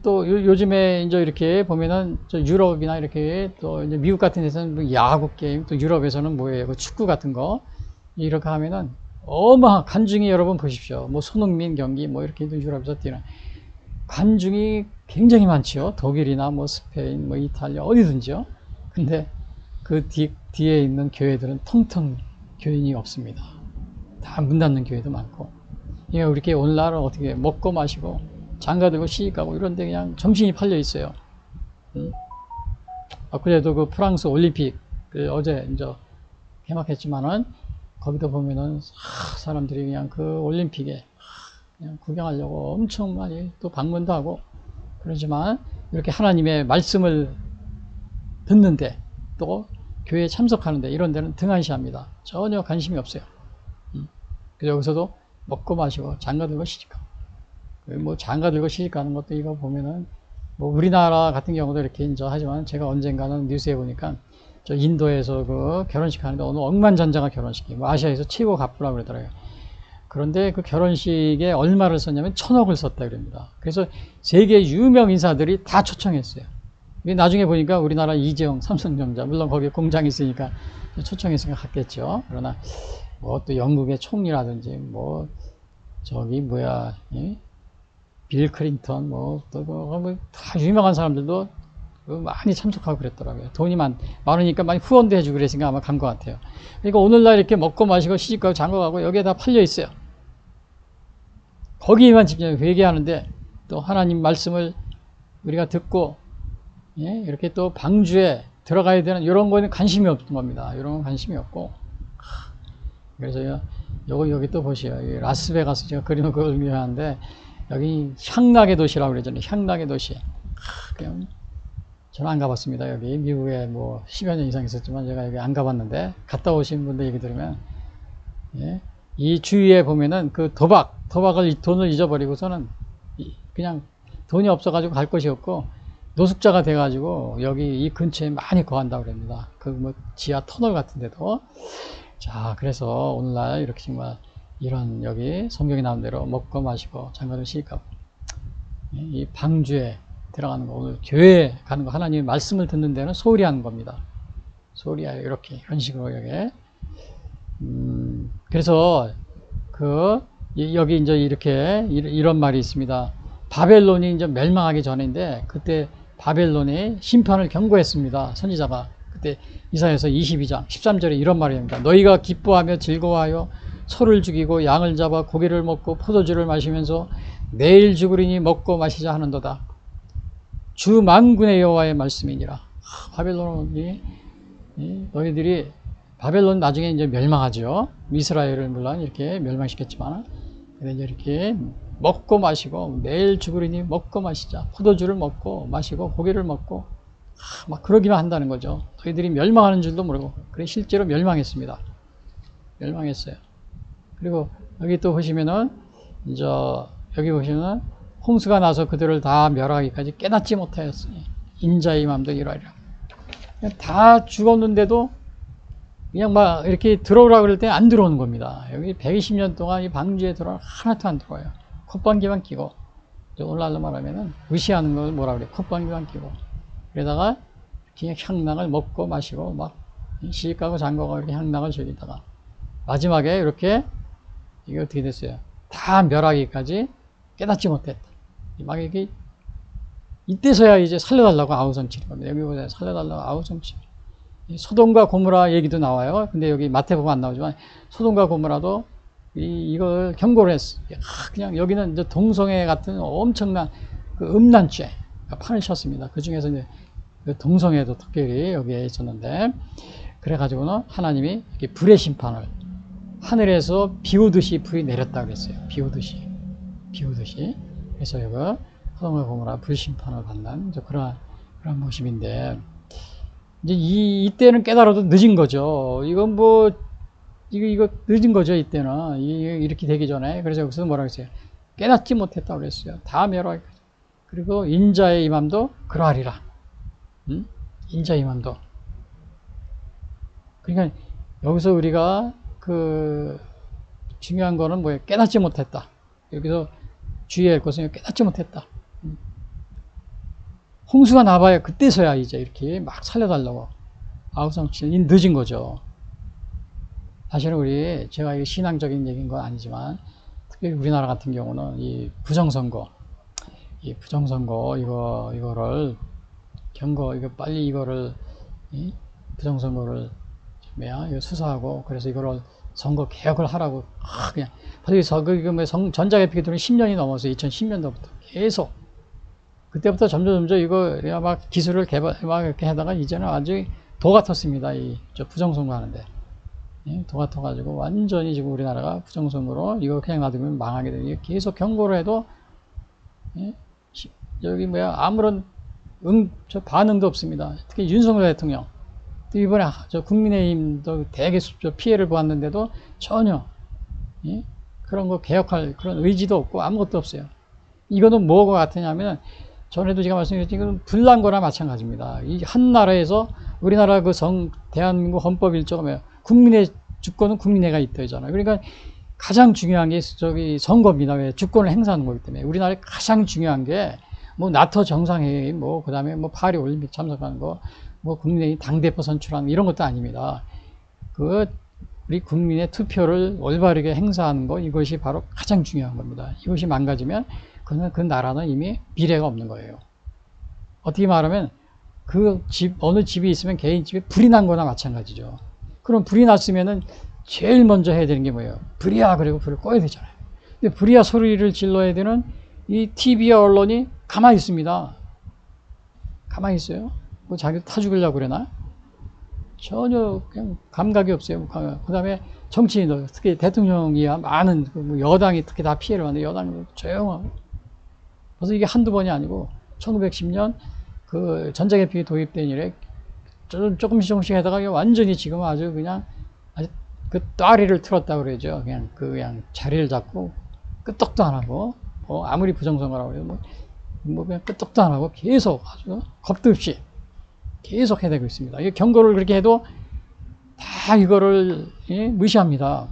또 요즘에 이제 이렇게 보면은 유럽이나 이렇게 또 이제 미국 같은 데서는 야구 게임, 또 유럽에서는 뭐예요? 그 축구 같은 거 이렇게 하면은 어마어마한 관중이 여러분 보십시오. 손흥민 경기 이렇게 유럽에서 뛰는 관중이 굉장히 많죠. 독일이나 스페인, 이탈리아 어디든지요. 근데 그 뒤에 있는 교회들은 텅텅 교인이 없습니다. 다 문 닫는 교회도 많고. 그러니까 우리 오늘날은 어떻게 먹고 마시고 장가들고 시집가고 이런데 그냥 정신이 팔려 있어요. 그래도 그 프랑스 올림픽 어제 이제 개막했지만은 거기도 보면은 사람들이 그냥 그 올림픽에 그냥 구경하려고 엄청 많이 또 방문도 하고 그러지만 이렇게 하나님의 말씀을 듣는데 또 교회에 참석하는데 이런 데는 등한시합니다. 전혀 관심이 없어요. 그래서 여기서도 먹고 마시고 장가들고 시집가고 장가들고 시집가는 것도 이거 보면은 우리나라 같은 경우도 이렇게 이제 하지만 제가 언젠가는 뉴스에 보니까 저 인도에서 그 결혼식 하는데 어느 억만장자가 결혼식이 아시아에서 최고 갑부라고 그러더라고요. 그런데 그 결혼식에 얼마를 썼냐면 1,000억을 썼다 그럽니다. 그래서 세계 유명 인사들이 다 초청했어요. 나중에 보니까 우리나라 이재용 삼성전자 물론 거기에 공장이 있으니까 초청했으니까 갔겠죠. 그러나 또 영국의 총리라든지 빌 클린턴 다 유명한 사람들도 많이 참석하고 그랬더라고요. 돈이 많으니까 많이 후원도 해주고 그랬으니까 아마 간 것 같아요. 그러니까 오늘날 이렇게 먹고 마시고 시집가고 장가가고 여기에 다 팔려 있어요. 거기에만 집중해서 회개하는데 또 하나님 말씀을 우리가 듣고 예? 이렇게 또 방주에 들어가야 되는 이런 거는 관심이 없는 겁니다. 이런 건 관심이 없고 그래서 여기 또 보시오. 라스베가스 제가 그리는 걸 의미하는데 여기 향락의 도시라고 그러잖아요. 향락의 도시. 그냥 저는 안 가봤습니다. 여기 미국에 뭐 10여 년 이상 있었지만 제가 여기 안 가봤는데 갔다 오신 분들 얘기 들으면 예? 이 주위에 보면은 그 도박을 돈을 잊어버리고서는 그냥 돈이 없어가지고 갈 곳이 없고 노숙자가 돼가지고 여기 이 근처에 많이 거한다고 그럽니다. 그 뭐 지하 터널 같은데도. 자, 그래서 오늘날 이렇게 정말 이런 여기 성경에 나온 대로 먹고 마시고 장가도 시집가고 이 방주에 들어가는 거, 오늘 교회에 가는 거, 하나님의 말씀을 듣는 데는 소홀히 하는 겁니다. 소홀히 이렇게 이런 식으로 여기 그래서 여기 이제 이렇게 이런 말이 있습니다. 바벨론이 이제 멸망하기 전인데 그때 바벨론이 심판을 경고했습니다. 선지자가 그때 이사야서 22장 13절에 이런 말이 합니다. 너희가 기뻐하며 즐거워하여 소를 죽이고 양을 잡아 고기를 먹고 포도주를 마시면서 내일 죽으리니 먹고 마시자 하는도다. 주 만군의 여호와의 말씀이니라. 바벨론이 너희들이 바벨론 나중에 이제 멸망하죠. 이스라엘을 물론 이렇게 멸망시켰지만 근데 이제 이렇게 먹고 마시고 내일 죽으리니 먹고 마시자. 포도주를 먹고 마시고 고기를 먹고 막 그러기만 한다는 거죠. 너희들이 멸망하는 줄도 모르고. 그래 실제로 멸망했습니다. 멸망했어요. 그리고 여기 또 보시면은 이제 여기 보시면은 홍수가 나서 그들을 다 멸하기까지 깨닫지 못하였으니 인자의 맘도 이러하리라. 다 죽었는데도 그냥 막 이렇게 들어오라 그럴 때 안 들어오는 겁니다. 여기 120년 동안 이 방주에 들어오면 하나도 안 들어와요. 콧방귀만 끼고 오늘날로 말하면은 무시하는 걸 뭐라 그래? 콧방귀만 끼고 그러다가 그냥 향락을 먹고 마시고 막 시집가고 장가가고 이렇게 향락을 즐기다가 마지막에 이렇게 이게 어떻게 됐어요? 다 멸하기까지 깨닫지 못했다. 막 이게 이때서야 이제 살려달라고 아우성치는 겁니다. 여기 보세요. 살려달라고 아우성치. 소돔과 고모라 얘기도 나와요. 근데 여기 마태복음 안 나오지만 소돔과 고모라도 이걸 경고를 했어. 그냥 여기는 이제 동성애 같은 엄청난 그 음란죄 판을 쳤습니다. 그 중에서 이제 그 동성애도 특별히 여기에 있었는데 그래가지고는 하나님이 이렇게 불의 심판을 하늘에서 비오듯이 불이 내렸다 그랬어요. 비오듯이. 그래서 이거 소돔과 고모라 불심판을 받는 이제 그런 모습인데 이제 이때는 깨달아도 늦은 거죠. 이건 뭐 이거 늦은 거죠. 이때는 이렇게 되기 전에. 그래서 여기서 뭐라고 했어요? 깨닫지 못했다고 그랬어요. 다 멸하기까지. 그리고 인자의 임함도 그러하리라. 응? 인자의 임함도. 그러니까 여기서 우리가 그 중요한 거는 뭐예요? 깨닫지 못했다. 여기서 주의할 것은 깨닫지 못했다. 홍수가 나봐야 그때서야 이제 이렇게 막 살려달라고 아우성치는 늦은 거죠. 사실은 제가 이게 신앙적인 얘기인 건 아니지만 특별히 우리나라 같은 경우는 이 부정선거 이거를 빨리 이거를 부정선거를 이거 수사하고 그래서 이거를 선거 개혁을 하라고 그냥 전자개표기 들은 10년이 넘어서 2010년도부터 계속 그때부터 점점 이거 막 기술을 개발 막 이렇게 하다가 이제는 아주 도 같았습니다. 저 부정선거 하는데 도 같아가지고 완전히 지금 우리나라가 부정선거로 이거 그냥 놔두면 망하게 되니 계속 경고를 해도 여기 아무런 반응도 없습니다. 특히 윤석열 대통령 이번에 저 국민의힘도 대개 피해를 보았는데도 전혀 그런 거 개혁할 그런 의지도 없고 아무것도 없어요. 이거는 뭐가 같으냐면 전에도 제가 말씀드렸지만 이건 불난거나 마찬가지입니다. 이 한 나라에서 우리나라 대한민국 헌법 1조가 뭐예요? 국민의 주권은 국민에게 있다잖아요. 그러니까 가장 중요한 게 선거입니다. 왜? 주권을 행사하는 거기 때문에. 우리나라에 가장 중요한 게 나토 정상회의 그다음에 파리 올림픽 참석하는 거 국민의 당대표 선출하는 이런 것도 아닙니다. 우리 국민의 투표를 올바르게 행사하는 거 이것이 바로 가장 중요한 겁니다. 이것이 망가지면 그 나라는 이미 미래가 없는 거예요. 어떻게 말하면 그 집, 어느 집이 있으면 개인 집에 불이 난 거나 마찬가지죠. 그럼 불이 났으면은 제일 먼저 해야 되는 게 뭐예요? 불이야! 그리고 불을 꺼야 되잖아요. 근데 불이야 소리를 질러야 되는 이 TV와 언론이 가만히 있습니다. 가만히 있어요. 뭐 자기 타 죽으려고 그러나? 전혀 그냥 감각이 없어요. 그 다음에 정치인들, 특히 대통령이야 많은 여당이 특히 다 피해를 받는데 여당은 조용하고. 그래서 이게 한두 번이 아니고 1910년 그 전자계필이 도입된 이래 조금씩 하다가 완전히 지금 아주 그냥 아주 그 따리를 틀었다 그러죠. 그냥 자리를 잡고 끄떡도 안 하고 아무리 부정선거라고 해도 뭐 그냥 끄떡도 안 하고 계속 아주 겁도 없이 계속 해내고 있습니다. 이 경고를 그렇게 해도 다 이거를 무시합니다.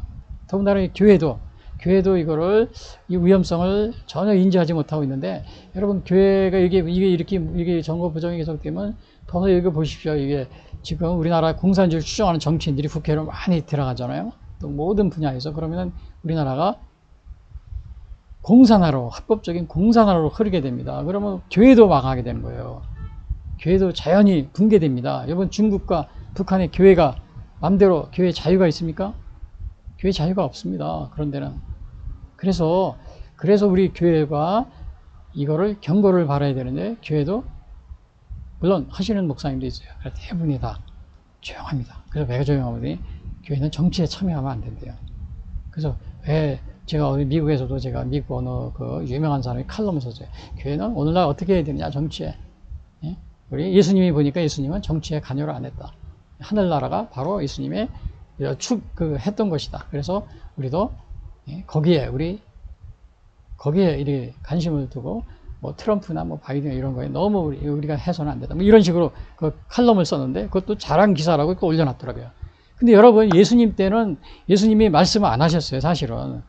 더군다나 교회도 이거를 이 위험성을 전혀 인지하지 못하고 있는데 여러분 교회가 이게 정보 부정이 계속되면 더 이거 보십시오. 이게 지금 우리나라 공산주의를 추종하는 정치인들이 국회로 많이 들어가잖아요. 또 모든 분야에서 그러면 우리나라가 합법적인 공산화로 흐르게 됩니다. 그러면 교회도 망하게 되는 거예요. 교회도 자연히 붕괴됩니다. 여러분 중국과 북한의 교회가 맘대로 교회 자유가 있습니까? 교회 자유가 없습니다. 그런 데는. 그래서 우리 교회가 이거를 경고를 받아야 되는데 교회도 물론 하시는 목사님도 있어요. 대부분이 다 조용합니다. 그래서 왜 조용하면 교회는 정치에 참여하면 안 된대요. 그래서 왜 제가 미국에서도 제가 미국 어느 그 유명한 사람이 칼럼을 썼어요. 교회는 오늘날 어떻게 해야 되느냐 정치에. 예? 우리 예수님이 보니까 예수님은 정치에 관여를 안 했다. 하늘나라가 바로 예수님의 했던 것이다. 그래서 우리도 거기에 이렇게 관심을 두고 뭐 트럼프나 뭐 바이든 이런 거에 너무 우리가 해서는 안 된다. 뭐 이런 식으로 그 칼럼을 썼는데 그것도 자랑 기사라고 또 올려놨더라고요. 근데 여러분 예수님 때는 예수님이 말씀을 안 하셨어요. 사실은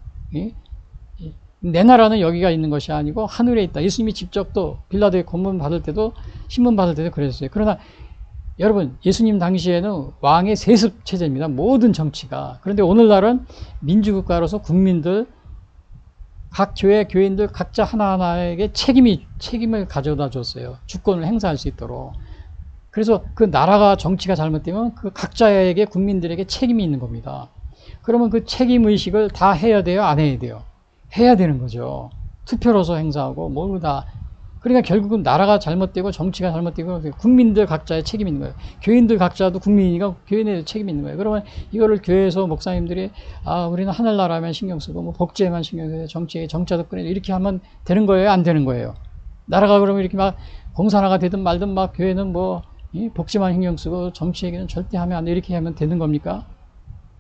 내 나라는 여기가 있는 것이 아니고 하늘에 있다. 예수님이 직접 또 빌라도의 고문 받을 때도 신문 받을 때도 그랬어요. 그러나 여러분 예수님 당시에는 왕의 세습 체제입니다. 모든 정치가. 그런데 오늘날은 민주국가로서 국민들 각 교인들 각자 하나하나에게 책임을 가져다 줬어요. 주권을 행사할 수 있도록. 그래서 그 나라가 정치가 잘못되면 그 각자에게 국민들에게 책임이 있는 겁니다. 그러면 그 책임의식을 다 해야 돼요? 안 해야 돼요? 해야 되는 거죠. 투표로서 행사하고 모두 다. 그러니까 결국은 나라가 잘못되고 정치가 잘못되고 국민들 각자의 책임이 있는 거예요. 교인들 각자도 국민이니까 교인의 책임이 있는 거예요. 그러면 이거를 교회에서 목사님들이 우리는 하늘나라만 신경 쓰고 뭐 복지에만 신경 쓰고 정치에 정자도 끊어 이렇게 하면 되는 거예요? 안 되는 거예요? 나라가 그러면 이렇게 막 공산화가 되든 말든 막 교회는 뭐 복지만 신경 쓰고 정치 얘기는 절대 하면 안 돼 이렇게 하면 되는 겁니까?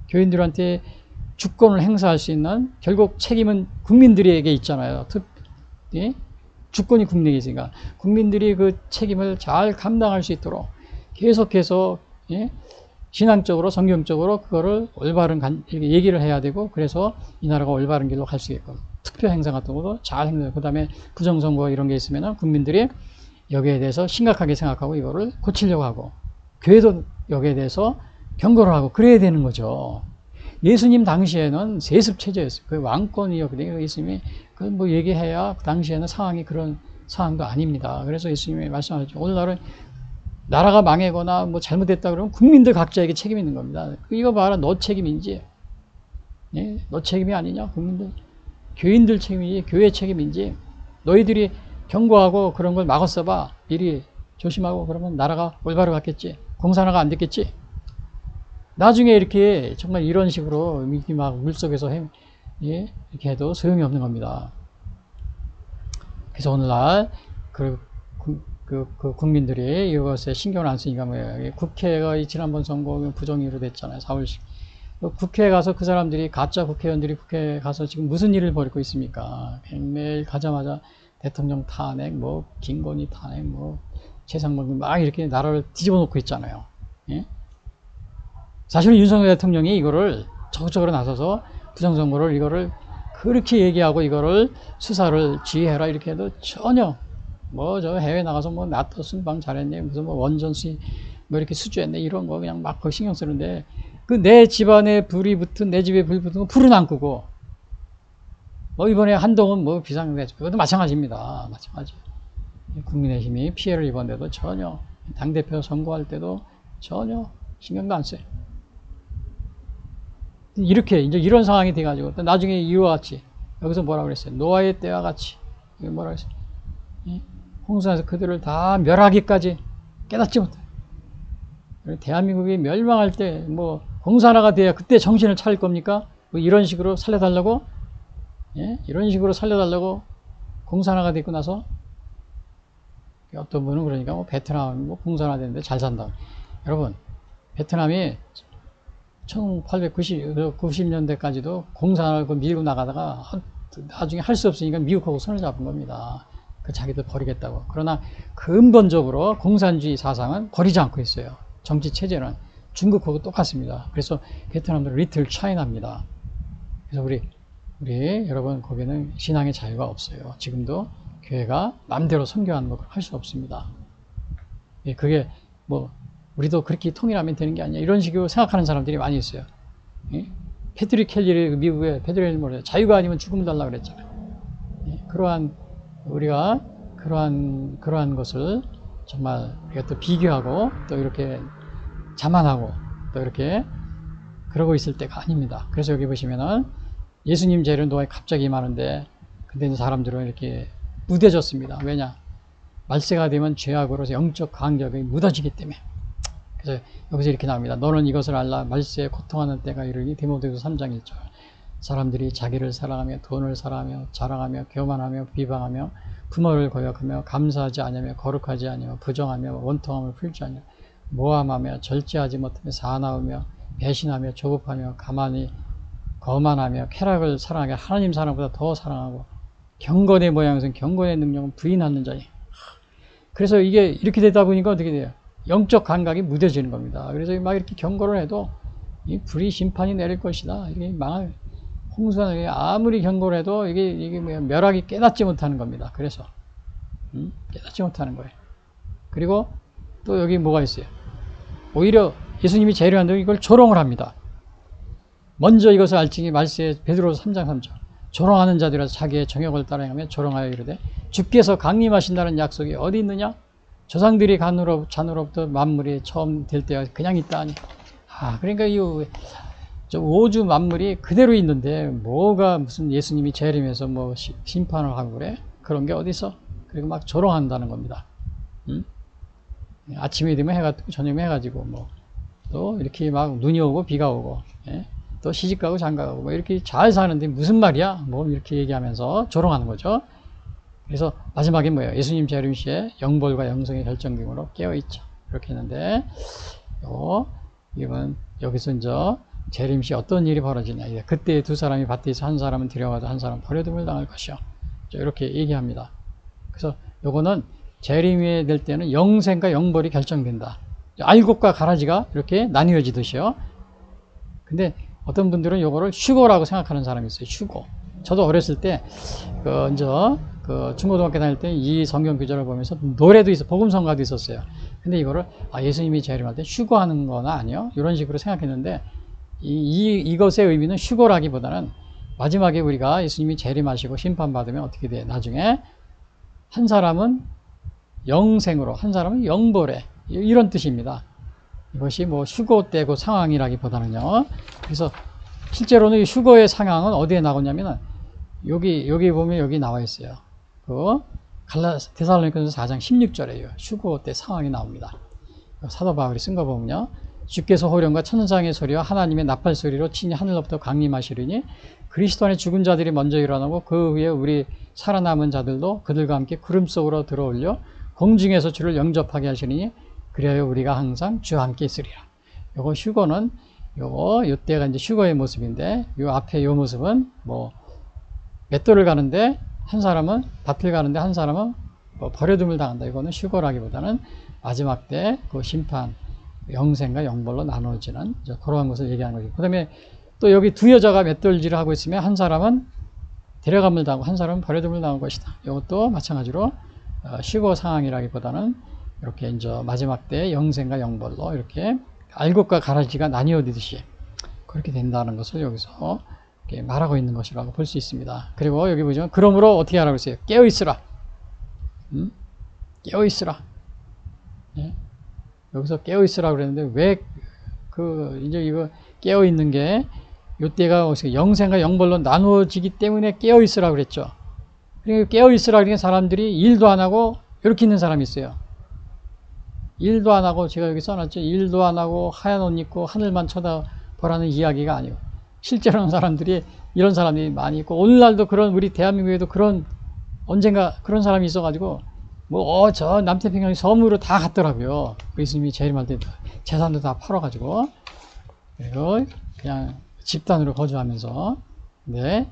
교인들한테 주권을 행사할 수 있는 결국 책임은 국민들에게 있잖아요. 주권이 국민에게 있으니까 국민들이 그 책임을 잘 감당할 수 있도록 계속해서 신앙적으로 성경적으로 그거를 올바른 얘기를 해야 되고 그래서 이 나라가 올바른 길로 갈 수 있고 투표 행사 같은 것도 잘 행사하고 그 다음에 부정선거 이런 게 있으면 국민들이 여기에 대해서 심각하게 생각하고 이거를 고치려고 하고 교회도 여기에 대해서 경고를 하고 그래야 되는 거죠. 예수님 당시에는 세습 체제였어요. 그 왕권이었거든요. 예수님이 그 뭐 얘기해야 그 당시에는 상황이 그런 상황도 아닙니다. 그래서 예수님이 말씀하셨죠. 오늘날은 나라가 망하거나 뭐 잘못됐다 그러면 국민들 각자에게 책임이 있는 겁니다. 이거 봐라, 너 책임인지, 너 책임이 아니냐, 국민들, 교인들 책임이지, 교회 책임인지, 너희들이 경고하고 그런 걸 막았어봐. 미리 조심하고 그러면 나라가 올바로 갔겠지, 공산화가 안 됐겠지. 나중에 이렇게 정말 이런 식으로 막 물속에서 이렇게 해도 소용이 없는 겁니다. 그래서 오늘날 국민들이 이것에 신경을 안 쓰니까 뭐예요. 국회가 지난번 선거 부정의로 됐잖아요. 4월씩. 국회에 가서 그 사람들이 가짜 국회의원들이 국회에 가서 지금 무슨 일을 벌이고 있습니까? 매일 가자마자 대통령 탄핵, 뭐 김건희 탄핵, 뭐 최상목 막 이렇게 나라를 뒤집어 놓고 있잖아요. 예? 사실은 윤석열 대통령이 이거를 적극적으로 나서서 부정선거를 이거를 그렇게 얘기하고 이거를 수사를 지휘해라 이렇게 해도 전혀 뭐 저 해외 나가서 뭐 나토 순방 잘했네 무슨 뭐 원전 뭐 이렇게 수주했네 이런 거 그냥 막 신경 쓰는데 그 내 집안에 불이 붙은 내 집에 불 붙은 거 불은 안 끄고 뭐 이번에 한동훈 뭐 비상대책 그것도 마찬가지입니다. 마찬가지. 국민의힘이 피해를 입었는데도 전혀 당대표 선거할 때도 전혀 신경도 안 써요. 이렇게 이제 이런 상황이 돼가지고 또 나중에 이와 같이 여기서 뭐라 그랬어요? 노아의 때와 같이 이게 뭐라 그랬어요? 홍수에서 그들을 다 멸하기까지 깨닫지 못해. 대한민국이 멸망할 때 뭐 공산화가 돼야 그때 정신을 차릴 겁니까? 뭐 이런 식으로 살려달라고? 예? 이런 식으로 살려달라고 공산화가 되고 나서 어떤 분은 그러니까 뭐 베트남 뭐 공산화 됐는데 잘 산다. 여러분 베트남이 1890년대까지도 공산화를 밀고 나가다가 나중에 할 수 없으니까 미국하고 손을 잡은 겁니다. 그 자기들 버리겠다고. 그러나 근본적으로 공산주의 사상은 버리지 않고 있어요. 정치 체제는 중국하고 똑같습니다. 그래서 베트남도 리틀 차이나입니다. 그래서 우리 여러분 거기는 신앙의 자유가 없어요. 지금도 교회가 마음대로 선교하는 거 할 수 없습니다. 그게 뭐 우리도 그렇게 통일하면 되는 게 아니야. 이런 식으로 생각하는 사람들이 많이 있어요. 패트릭 켈리를 미국의 패트릭 켈리 자유가 아니면 죽음 달라 그랬잖아요. 그러한 우리가 그러한 것을 정말 우리가 또 비교하고 또 이렇게 자만하고 또 이렇게 그러고 있을 때가 아닙니다. 그래서 여기 보시면은 예수님 재림 노아에 갑자기 임하는데 근데 사람들은 이렇게 무뎌졌습니다. 왜냐? 말세가 되면 죄악으로서 영적 간격이 묻어지기 때문에. 그래서 여기서 이렇게 나옵니다. 너는 이것을 알라. 말세에 고통하는 때가 이르니 디모데후서 3장 1절. 사람들이 자기를 사랑하며 돈을 사랑하며 자랑하며 교만하며 비방하며 부모를 거역하며 감사하지 않으며 거룩하지 않으며 부정하며 원통함을 풀지 않으며 모함하며 절제하지 못하며 사나우며 배신하며 조급하며 가만히 거만하며 쾌락을 사랑하게 하나님 사랑보다 더 사랑하고 경건의 모양은 경건의 능력은 부인하는 자니. 그래서 이게 이렇게 되다 보니까 어떻게 돼요? 영적 감각이 무뎌지는 겁니다. 그래서 막 이렇게 경고를 해도 이 불의 심판이 내릴 것이다. 이게 망할 홍수가 아무리 경고를 해도 이게 멸하기 깨닫지 못하는 겁니다. 그래서 깨닫지 못하는 거예요. 그리고 또 여기 뭐가 있어요? 오히려 예수님이 재림한다고 이걸 조롱을 합니다. 먼저 이것을 알지니 말세에 베드로서 3장 3절. 조롱하는 자들이라서 자기의 정욕을 따라가며 조롱하여 이르되 주께서 강림하신다는 약속이 어디 있느냐? 조상들이 잔으로부터 만물이 처음 될 때가 그냥 있다니. 그러니까 이 우주 만물이 그대로 있는데 뭐가 무슨 예수님이 재림해서 뭐 심판을 하고 그래? 그런 게 어디서? 그리고 막 조롱한다는 겁니다. 아침이 되면 해가 뜨고 저녁에 해가지고 뭐 또 이렇게 막 눈이 오고 비가 오고 또 시집가고 장가가고 뭐 이렇게 잘 사는데 무슨 말이야? 뭐 이렇게 얘기하면서 조롱하는 거죠. 그래서 마지막에 뭐예요? 예수님 재림 시에 영벌과 영성의 결정기으로 깨어있죠. 이렇게 했는데 이건 여기서 이제 재림 시 어떤 일이 벌어지냐. 그때 두 사람이 밭에서 한 사람은 데려가도 한 사람은 버려둠을 당할 것이요. 이렇게 얘기합니다. 그래서 요거는 재림이 될 때는 영생과 영벌이 결정된다. 알곡과 가라지가 이렇게 나뉘어지듯이요. 근데 어떤 분들은 요거를 휴거라고 생각하는 사람이 있어요. 휴거. 저도 어렸을 때 중고등학교 다닐 때 이 성경 구절을 보면서 노래도 있어, 복음성가도 있었어요. 근데 이거를 예수님이 재림할 때 휴거하는 거나 아니요, 이런 식으로 생각했는데 이것의 의미는 휴거라기보다는 마지막에 우리가 예수님이 재림하시고 심판받으면 어떻게 돼? 나중에 한 사람은 영생으로, 한 사람은 영벌에, 이런 뜻입니다. 이것이 뭐 휴거 때 그 상황이라기보다는요. 그래서 실제로는 이 휴거의 상황은 어디에 나오냐면은 여기 보면 여기 나와 있어요. 데살로니가서 4장 16절에요. 휴거 때 상황이 나옵니다. 사도 바울이 쓴 거 보면요. 주께서 호령과 천상의 소리와 하나님의 나팔 소리로 친히 하늘로부터 강림하시리니 그리스도 안에 죽은 자들이 먼저 일어나고 그 후에 우리 살아남은 자들도 그들과 함께 구름 속으로 들어올려 공중에서 주를 영접하게 하시리니 그리하여 우리가 항상 주와 함께 있으리라. 요거 휴거는 요때가 이제 휴거의 모습인데 요 앞에 요 모습은 뭐 맷돌을 가는데 한 사람은 밭을 가는데 한 사람은 뭐 버려둠을 당한다. 이거는 휴거라기보다는 마지막 때 그 심판 영생과 영벌로 나눠지는 그러한 것을 얘기하는 거죠. 그 다음에 또 여기 두 여자가 맷돌질을 하고 있으면 한 사람은 데려감을 당하고 한 사람은 버려둠을 당할 것이다. 이것도 마찬가지로 휴거 상황이라기보다는 이렇게 이제 마지막 때 영생과 영벌로 이렇게 알곡과 가라지가 나뉘어지듯이 그렇게 된다는 것을 여기서 이렇게 말하고 있는 것이라고 볼 수 있습니다. 그리고 여기 보시면 그러므로 어떻게 하라고 했어요? 깨어있으라. 깨어있으라. 네? 여기서 깨어 있으라고 그랬는데 왜 이제 이거 깨어 있는 게 요때가 영생과 영벌로 나누어지기 때문에 깨어 있으라고 그랬죠. 그러니까 깨어 있으라고 그러니까 사람들이 일도 안 하고 이렇게 있는 사람이 있어요. 일도 안 하고 제가 여기 써놨죠. 일도 안 하고 하얀 옷 입고 하늘만 쳐다보라는 이야기가 아니고 실제로는 사람들이 이런 사람이 많이 있고 오늘날도 그런 우리 대한민국에도 그런 언젠가 그런 사람이 있어가지고 뭐 저 남태평양 섬으로 다 갔더라고요. 예수님이 재림할 때 재산도 다 팔아가지고 그리고 그냥 집단으로 거주하면서 근데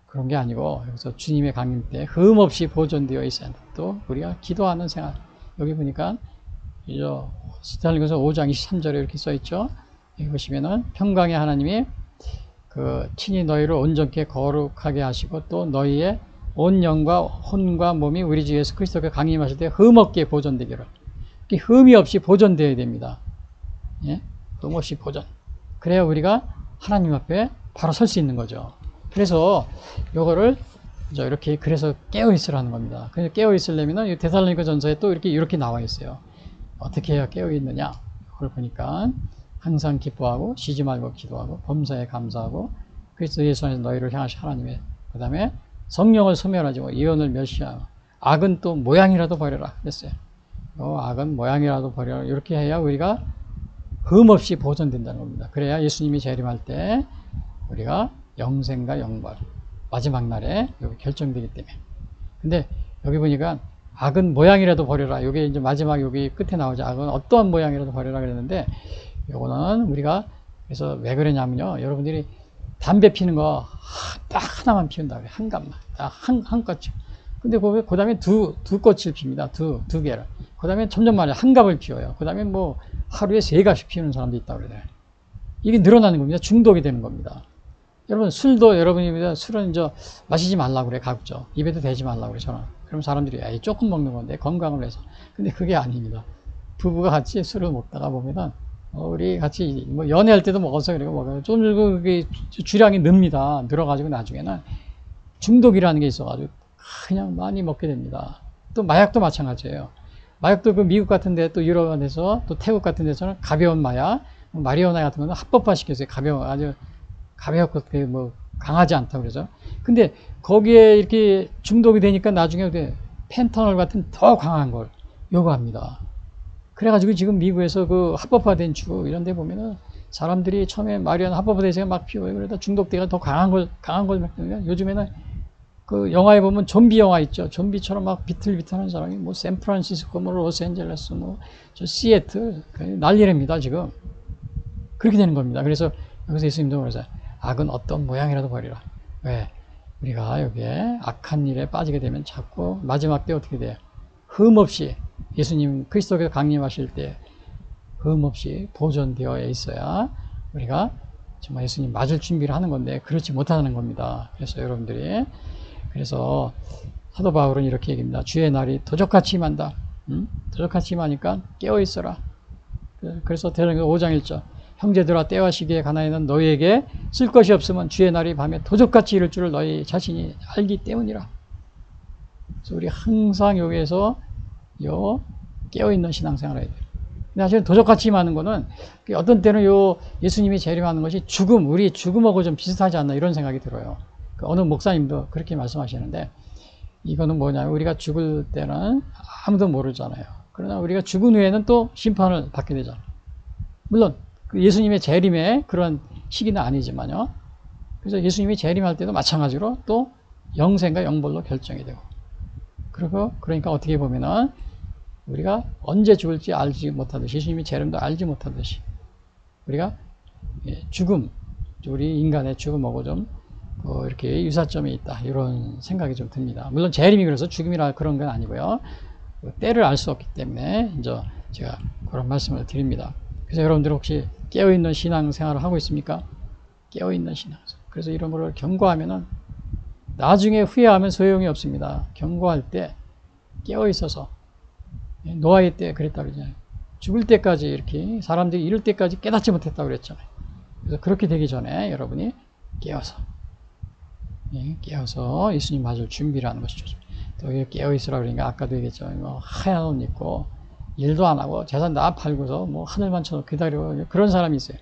그런 게 아니고 여기서 주님의 강림 때 흠없이 보존되어 있어야 한다. 또 우리가 기도하는 생활 여기 보니까 스테살로니가서 5장 23절에 이렇게 써 있죠. 여기 보시면은 평강의 하나님이 친히 너희를 온전케 거룩하게 하시고 또 너희의 온 영과 혼과 몸이 우리 주 예수 그리스도께 강림하실 때 흠없게 보존되기를. 흠이 없이 보존되어야 됩니다. 예? 흠 없이 보존. 그래야 우리가 하나님 앞에 바로 설 수 있는 거죠. 그래서 요거를 이렇게 그래서 깨어 있으라는 겁니다. 그래서 깨어 있으려면은 데살로니가 전서에 또 이렇게 나와 있어요. 어떻게 해야 깨어 있느냐? 그걸 보니까 항상 기뻐하고 쉬지 말고 기도하고 범사에 감사하고 그리스도 예수 안에서 너희를 향하신 하나님의 그다음에 성령을 소멸하지 뭐 예언을 멸시하고 악은 또 모양이라도 버려라 그랬어요. 악은 모양이라도 버려라 이렇게 해야 우리가 흠없이 보존된다는 겁니다. 그래야 예수님이 재림할 때 우리가 영생과 영벌 마지막 날에 여기 결정되기 때문에. 근데 여기 보니까 악은 모양이라도 버려라. 이게 이제 마지막 여기 끝에 나오죠. 악은 어떠한 모양이라도 버려라 그랬는데 요거는 우리가 그래서 왜 그러냐면요. 여러분들이 담배 피는 거 딱 하나만 피운다 그래. 한 갑만. 딱 한 꽃을. 근데 그 다음에 두 꽃을 핍니다. 두 개를. 그 다음에 점점 많이 한 갑을 피워요. 그 다음에 뭐 하루에 3갑씩 피우는 사람도 있다고 그래요. 이게 늘어나는 겁니다. 중독이 되는 겁니다. 여러분 술도 여러분이 술은 이제 마시지 말라고 그래. 가급적. 입에도 대지 말라고 그래. 저는. 그럼 사람들이 조금 먹는 건데 건강을 위해서. 근데 그게 아닙니다. 부부가 같이 술을 먹다가 보면은 우리 같이 뭐 연애할 때도 먹어서 그리고 먹어요. 좀 그게 주량이 늘어가지고 나중에는 중독이라는 게 있어가지고 그냥 많이 먹게 됩니다. 또 마약도 마찬가지예요. 마약도 그 미국 같은데 또 유럽에서 또 태국 같은 데서는 가벼운 마약, 마리오나 같은 거는 합법화 시켰어요. 아주 가볍고 뭐 강하지 않다고 그러죠. 근데 거기에 이렇게 중독이 되니까 나중에 펜타놀 같은 더 강한 걸 요구합니다. 그래가지고 지금 미국에서 그 합법화된 주 이런 데 보면은 사람들이 처음에 마리아나 합법화돼서 막 피워요. 그러다 중독돼가 더 강한 걸 먹으면 요즘에는 그 영화에 보면 좀비 영화 있죠. 좀비처럼 막 비틀비틀하는 사람이 뭐 샌프란시스코, 뭐 로스앤젤레스, 뭐 저 시애틀 난리랍니다 지금. 그렇게 되는 겁니다. 그래서 여기서 예수님도 그러세요. 악은 어떤 모양이라도 버리라. 왜? 우리가 여기에 악한 일에 빠지게 되면 자꾸 마지막 때 어떻게 돼요? 흠없이 예수님 그리스도께서 강림하실 때 흠없이 보존되어 있어야 우리가 정말 예수님 맞을 준비를 하는 건데 그렇지 못하는 겁니다. 그래서 여러분들이 그래서 사도 바울은 이렇게 얘기합니다. 주의 날이 도적같이 임한다. 도적같이 임하니까 깨어 있어라. 그래서 대사로니가 5장 1절 형제들아 때와 시기에 가나이는 너희에게 쓸 것이 없으면 주의 날이 밤에 도적같이 이를 줄을 너희 자신이 알기 때문이라. 그래서 우리 항상 여기에서 깨어있는 신앙생활을 해야 돼요. 근데 사실 도적같이 임하는 거는 어떤 때는 예수님이 재림하는 것이 우리 죽음하고 좀 비슷하지 않나 이런 생각이 들어요. 어느 목사님도 그렇게 말씀하시는데 이거는 뭐냐면 우리가 죽을 때는 아무도 모르잖아요. 그러나 우리가 죽은 후에는 또 심판을 받게 되잖아요. 물론 예수님의 재림의 그런 시기는 아니지만요. 그래서 예수님이 재림할 때도 마찬가지로 또 영생과 영벌로 결정이 되고 그러니까 어떻게 보면은 우리가 언제 죽을지 알지 못하듯이 예수님이 재림도 알지 못하듯이 우리가 죽음, 우리 인간의 죽음하고 좀 이렇게 유사점이 있다 이런 생각이 좀 듭니다. 물론 재림이 그래서 죽음이라 그런 건 아니고요. 때를 알 수 없기 때문에 이제 제가 그런 말씀을 드립니다. 그래서 여러분들 혹시 깨어있는 신앙생활을 하고 있습니까? 깨어있는 신앙생활. 그래서 이런 거를 경고하면은 나중에 후회하면 소용이 없습니다. 경고할 때 깨어있어서 노아의 때 그랬다 그러잖아요. 죽을 때까지 이렇게 사람들이 이럴 때까지 깨닫지 못했다고 그랬잖아요. 그래서 그렇게 되기 전에 여러분이 깨어서 예수님 맞을 준비를 하는 것이 좋습니다. 또 깨어있으라 그러니까 아까도 얘기했죠. 하얀 옷 입고 일도 안 하고 재산 다 팔고서 뭐 하늘만 쳐서 기다리고 그런 사람이 있어요.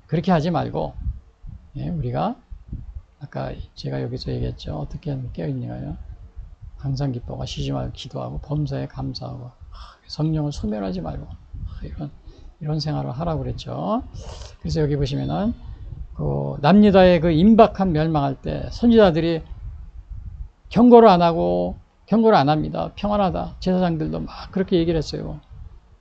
그렇게 하지 말고, 예, 우리가 아까 제가 여기서 얘기했죠. 어떻게 하면 깨어있느냐요. 항상 기뻐하고 쉬지 말고 기도하고 범사에 감사하고 성령을 소멸하지 말고 이런 생활을 하라고 그랬죠. 그래서 여기 보시면은 그 남유다의 그 임박한 멸망할 때 선지자들이 경고를 안 하고 경고를 안 합니다. 평안하다. 제사장들도 막 그렇게 얘기를 했어요.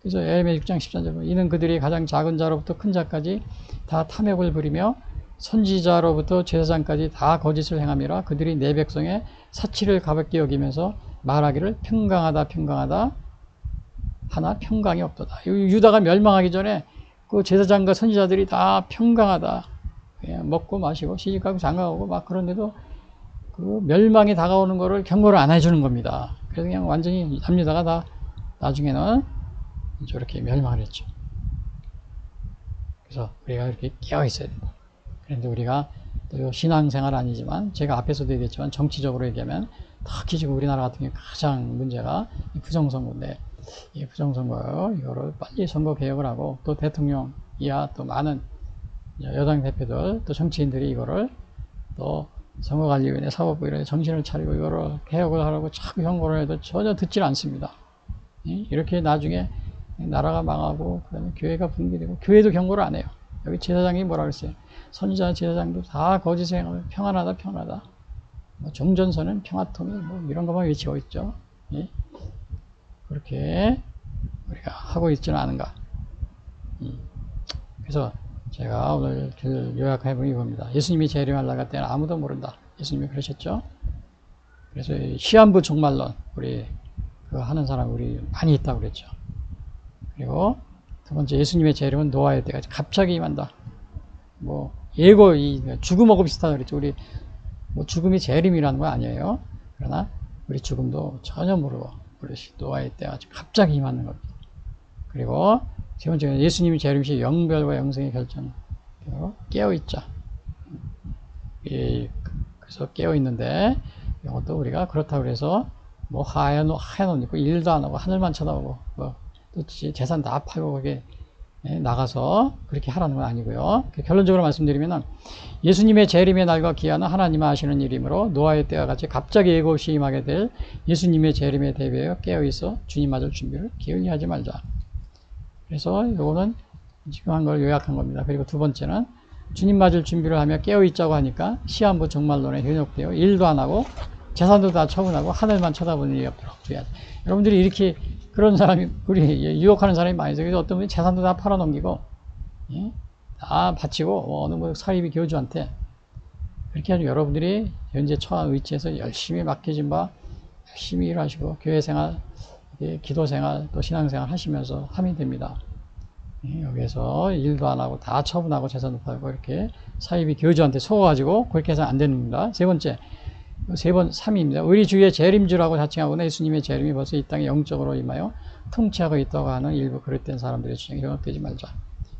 그래서 에레미야 6장 13절 이는 그들이 가장 작은 자로부터 큰 자까지 다 탐욕을 부리며 선지자로부터 제사장까지 다 거짓을 행함이라 그들이 내 백성의 사치를 가볍게 여기면서 말하기를 평강하다 평강하다 하나 평강이 없도다. 유다가 멸망하기 전에 그 제사장과 선지자들이 다 평강하다. 그냥 먹고 마시고 시집가고 장가가고 막 그런데도 그 멸망이 다가오는 거를 경고를 안 해주는 겁니다. 그래서 그냥 완전히 남유다가 다 나중에는 저렇게 멸망을 했죠. 그래서 우리가 이렇게 깨어 있어야 된다. 그런데 우리가 또 신앙생활 아니지만 제가 앞에서도 얘기했지만 정치적으로 얘기하면 특히 지금 우리나라 같은 경우 가장 문제가 부정선거인데 이 부정선거 이거를 빨리 선거 개혁을 하고 또 대통령 이하 또 많은 여당 대표들 또 정치인들이 이거를 또 선거관리위원회 사법부 이런 정신을 차리고 이거를 개혁을 하라고 자꾸 경고를 해도 전혀 듣질 않습니다. 이렇게 나중에 나라가 망하고 그다음에 교회가 붕괴되고 교회도 경고를 안 해요. 여기 제사장이 뭐라 그랬어요? 선지자 제사장도 다 거짓을 평안하다 평안하다. 뭐 종전선은 평화통일 뭐 이런 것만 외치고 있죠. 예? 그렇게 우리가 하고 있지는 않은가. 그래서 제가 오늘 요약해 본 이겁니다. 예수님이 재림할 날 때는 아무도 모른다. 예수님이 그러셨죠. 그래서 시한부 종말론 우리 그 하는 사람 우리 많이 있다고 그랬죠. 그리고 두 번째 예수님의 재림은 노아의 때가 갑자기 임한다. 뭐 예고 이 죽음하고 비슷하다 그랬죠. 우리 뭐 죽음이 재림이라는 건 아니에요. 그러나 우리 죽음도 전혀 모르고 우리 노아의 때가 갑자기 임하는 겁니다. 그리고 세 번째는 예수님이 재림시 영별과 영생의 결정 깨어있자. 그래서 깨어있는데 이것도 우리가 그렇다고 해서 뭐 하얀 옷 입고 일도 안 하고 하늘만 쳐다보고 뭐 또 재산 다 팔고 거기에 나가서 그렇게 하라는 건 아니고요. 결론적으로 말씀드리면 예수님의 재림의 날과 기한은 하나님 아시는 일이므로 노아의 때와 같이 갑자기 예고 없이 임하게 될 예수님의 재림에 대비하여 깨어있어 주님 맞을 준비를 게을리 하지 말자. 그래서 이거는 지금 한 걸 요약한 겁니다. 그리고 두 번째는 주님 맞을 준비를 하며 깨어있자고 하니까 시한부 종말론에 현혹되어 일도 안 하고 재산도 다 처분하고 하늘만 쳐다보는 일이 없도록 주의하자. 여러분들이 이렇게 그런 사람이 우리 유혹하는 사람이 많이 있어요. 그래서 어떤 분이 재산도 다 팔아넘기고 예? 다 바치고 어느 뭐 사이비 교주한테 그렇게 하면 여러분들이 현재 처한 위치에서 열심히 맡겨진 바 열심히 일하시고 교회 생활, 기도 생활, 또 신앙 생활 하시면서 하면 됩니다. 예? 여기에서 일도 안 하고 다 처분하고 재산도 팔고 이렇게 사이비 교주한테 속아가지고 그렇게 해서는 안 됩니다. 세 번째. 3번 3입니다. 우리 주의 재림주라고 자칭하고는 예수님의 재림이 벌써 이 땅에 영적으로 임하여 통치하고 있다고 하는 일부 그릇된 사람들의 주장에 현혹되지 말자.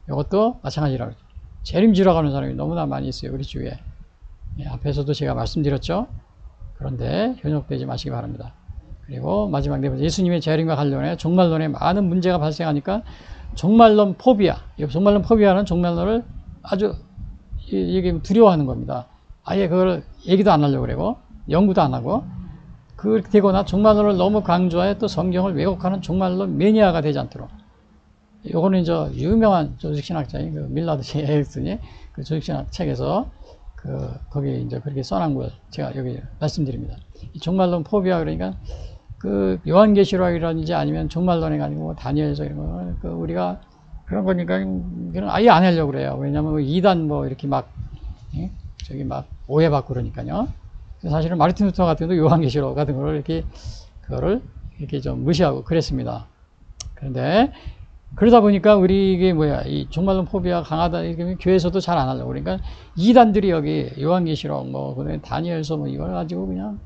이것도 마찬가지라고 그러죠. 재림주라고 하는 사람이 너무나 많이 있어요. 우리 주위에. 예, 앞에서도 제가 말씀드렸죠. 그런데 현혹되지 마시기 바랍니다. 그리고 마지막 네 번째 예수님의 재림과 관련해 종말론에 많은 문제가 발생하니까 종말론 포비아. 종말론 포비아는 종말론을 아주 이게 두려워하는 겁니다. 아예 그걸 얘기도 안 하려고 그러고 연구도 안 하고 그렇게 되거나 종말론을 너무 강조해 또 성경을 왜곡하는 종말론 매니아가 되지 않도록. 요거는 이제 유명한 조직신학자인 그 밀라드 에릭슨이 그 조직신학 책에서 거기에 이제 그렇게 써놓은 걸 제가 여기 말씀드립니다. 이 종말론 포비아 그러니까 그 요한계시록이라든지 아니면 종말론이 아니고 뭐 다니엘서 이런 거 우리가 그런 거니까 그냥 아예 안 하려고 그래요. 왜냐면 이단 뭐 이렇게 막 저기 막 오해받고 그러니까요. 사실은 마르틴 루터 같은 경우도 요한계시록 같은 거를 그거를 이렇게 좀 무시하고 그랬습니다. 그런데 그러다 보니까 우리 이게 이 종말론 포비아 강하다 이렇게 교회에서도 잘 안 하려고 그러니까 이단들이 여기 요한계시록 뭐 그다음에 다니엘서 뭐 이걸 가지고 그냥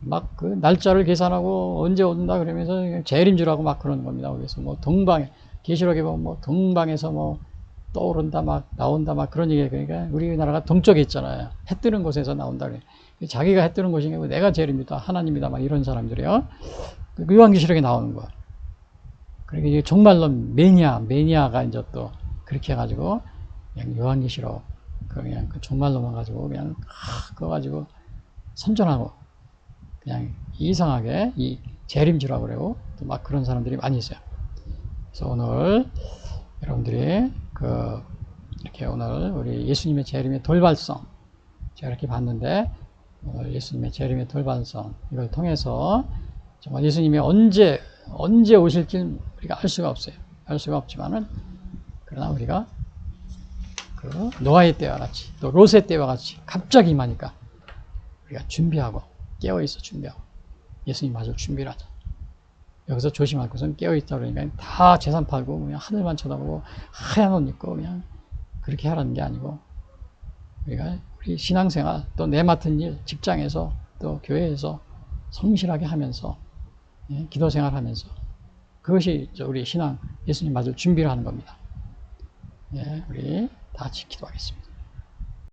막 그 날짜를 계산하고 언제 온다 그러면서 재림주라고 막 그러는 겁니다. 그래서 뭐 동방에 계시록에 보면 뭐 동방에서 뭐 떠오른다 막 나온다 막 그런 얘기예요. 그러니까 우리나라가 동쪽에 있잖아요. 해 뜨는 곳에서 나온다 그래. 자기가 해 뜨는 곳이 아니고 내가 재림이다 하나님이다 막 이런 사람들이요. 그 요한계시록에 나오는 거. 그리고 이게 정말로 매니아가 이제 또 그렇게 해가지고 그냥 요한계시록 그냥 그 종말론만 가지고 그냥 그거 가지고 선전하고 그냥 이상하게 이 재림주라고 그래요. 또 막 그런 사람들이 많이 있어요. 그래서 오늘 여러분들이 그 이렇게 오늘 우리 예수님의 재림의 돌발성 제가 이렇게 봤는데 오늘 예수님의 재림의 돌발성 이걸 통해서 정말 예수님이 언제 오실지 우리가 알 수가 없어요. 알 수가 없지만은 그러나 우리가 그 노아의 때와 같이 또 롯의 때와 같이 갑자기 임하니까 우리가 준비하고 깨어있어 준비하고 예수님 마저 준비를 하자. 여기서 조심할 것은 깨어있다 그러니까 다 재산 팔고 그냥 하늘만 쳐다보고 하얀 옷 입고 그냥 그렇게 하라는 게 아니고 우리가 우리 신앙생활 또 내 맡은 일 직장에서 또 교회에서 성실하게 하면서 기도생활 하면서 그것이 우리 신앙 예수님 맞을 준비를 하는 겁니다. 우리 다 같이 기도하겠습니다.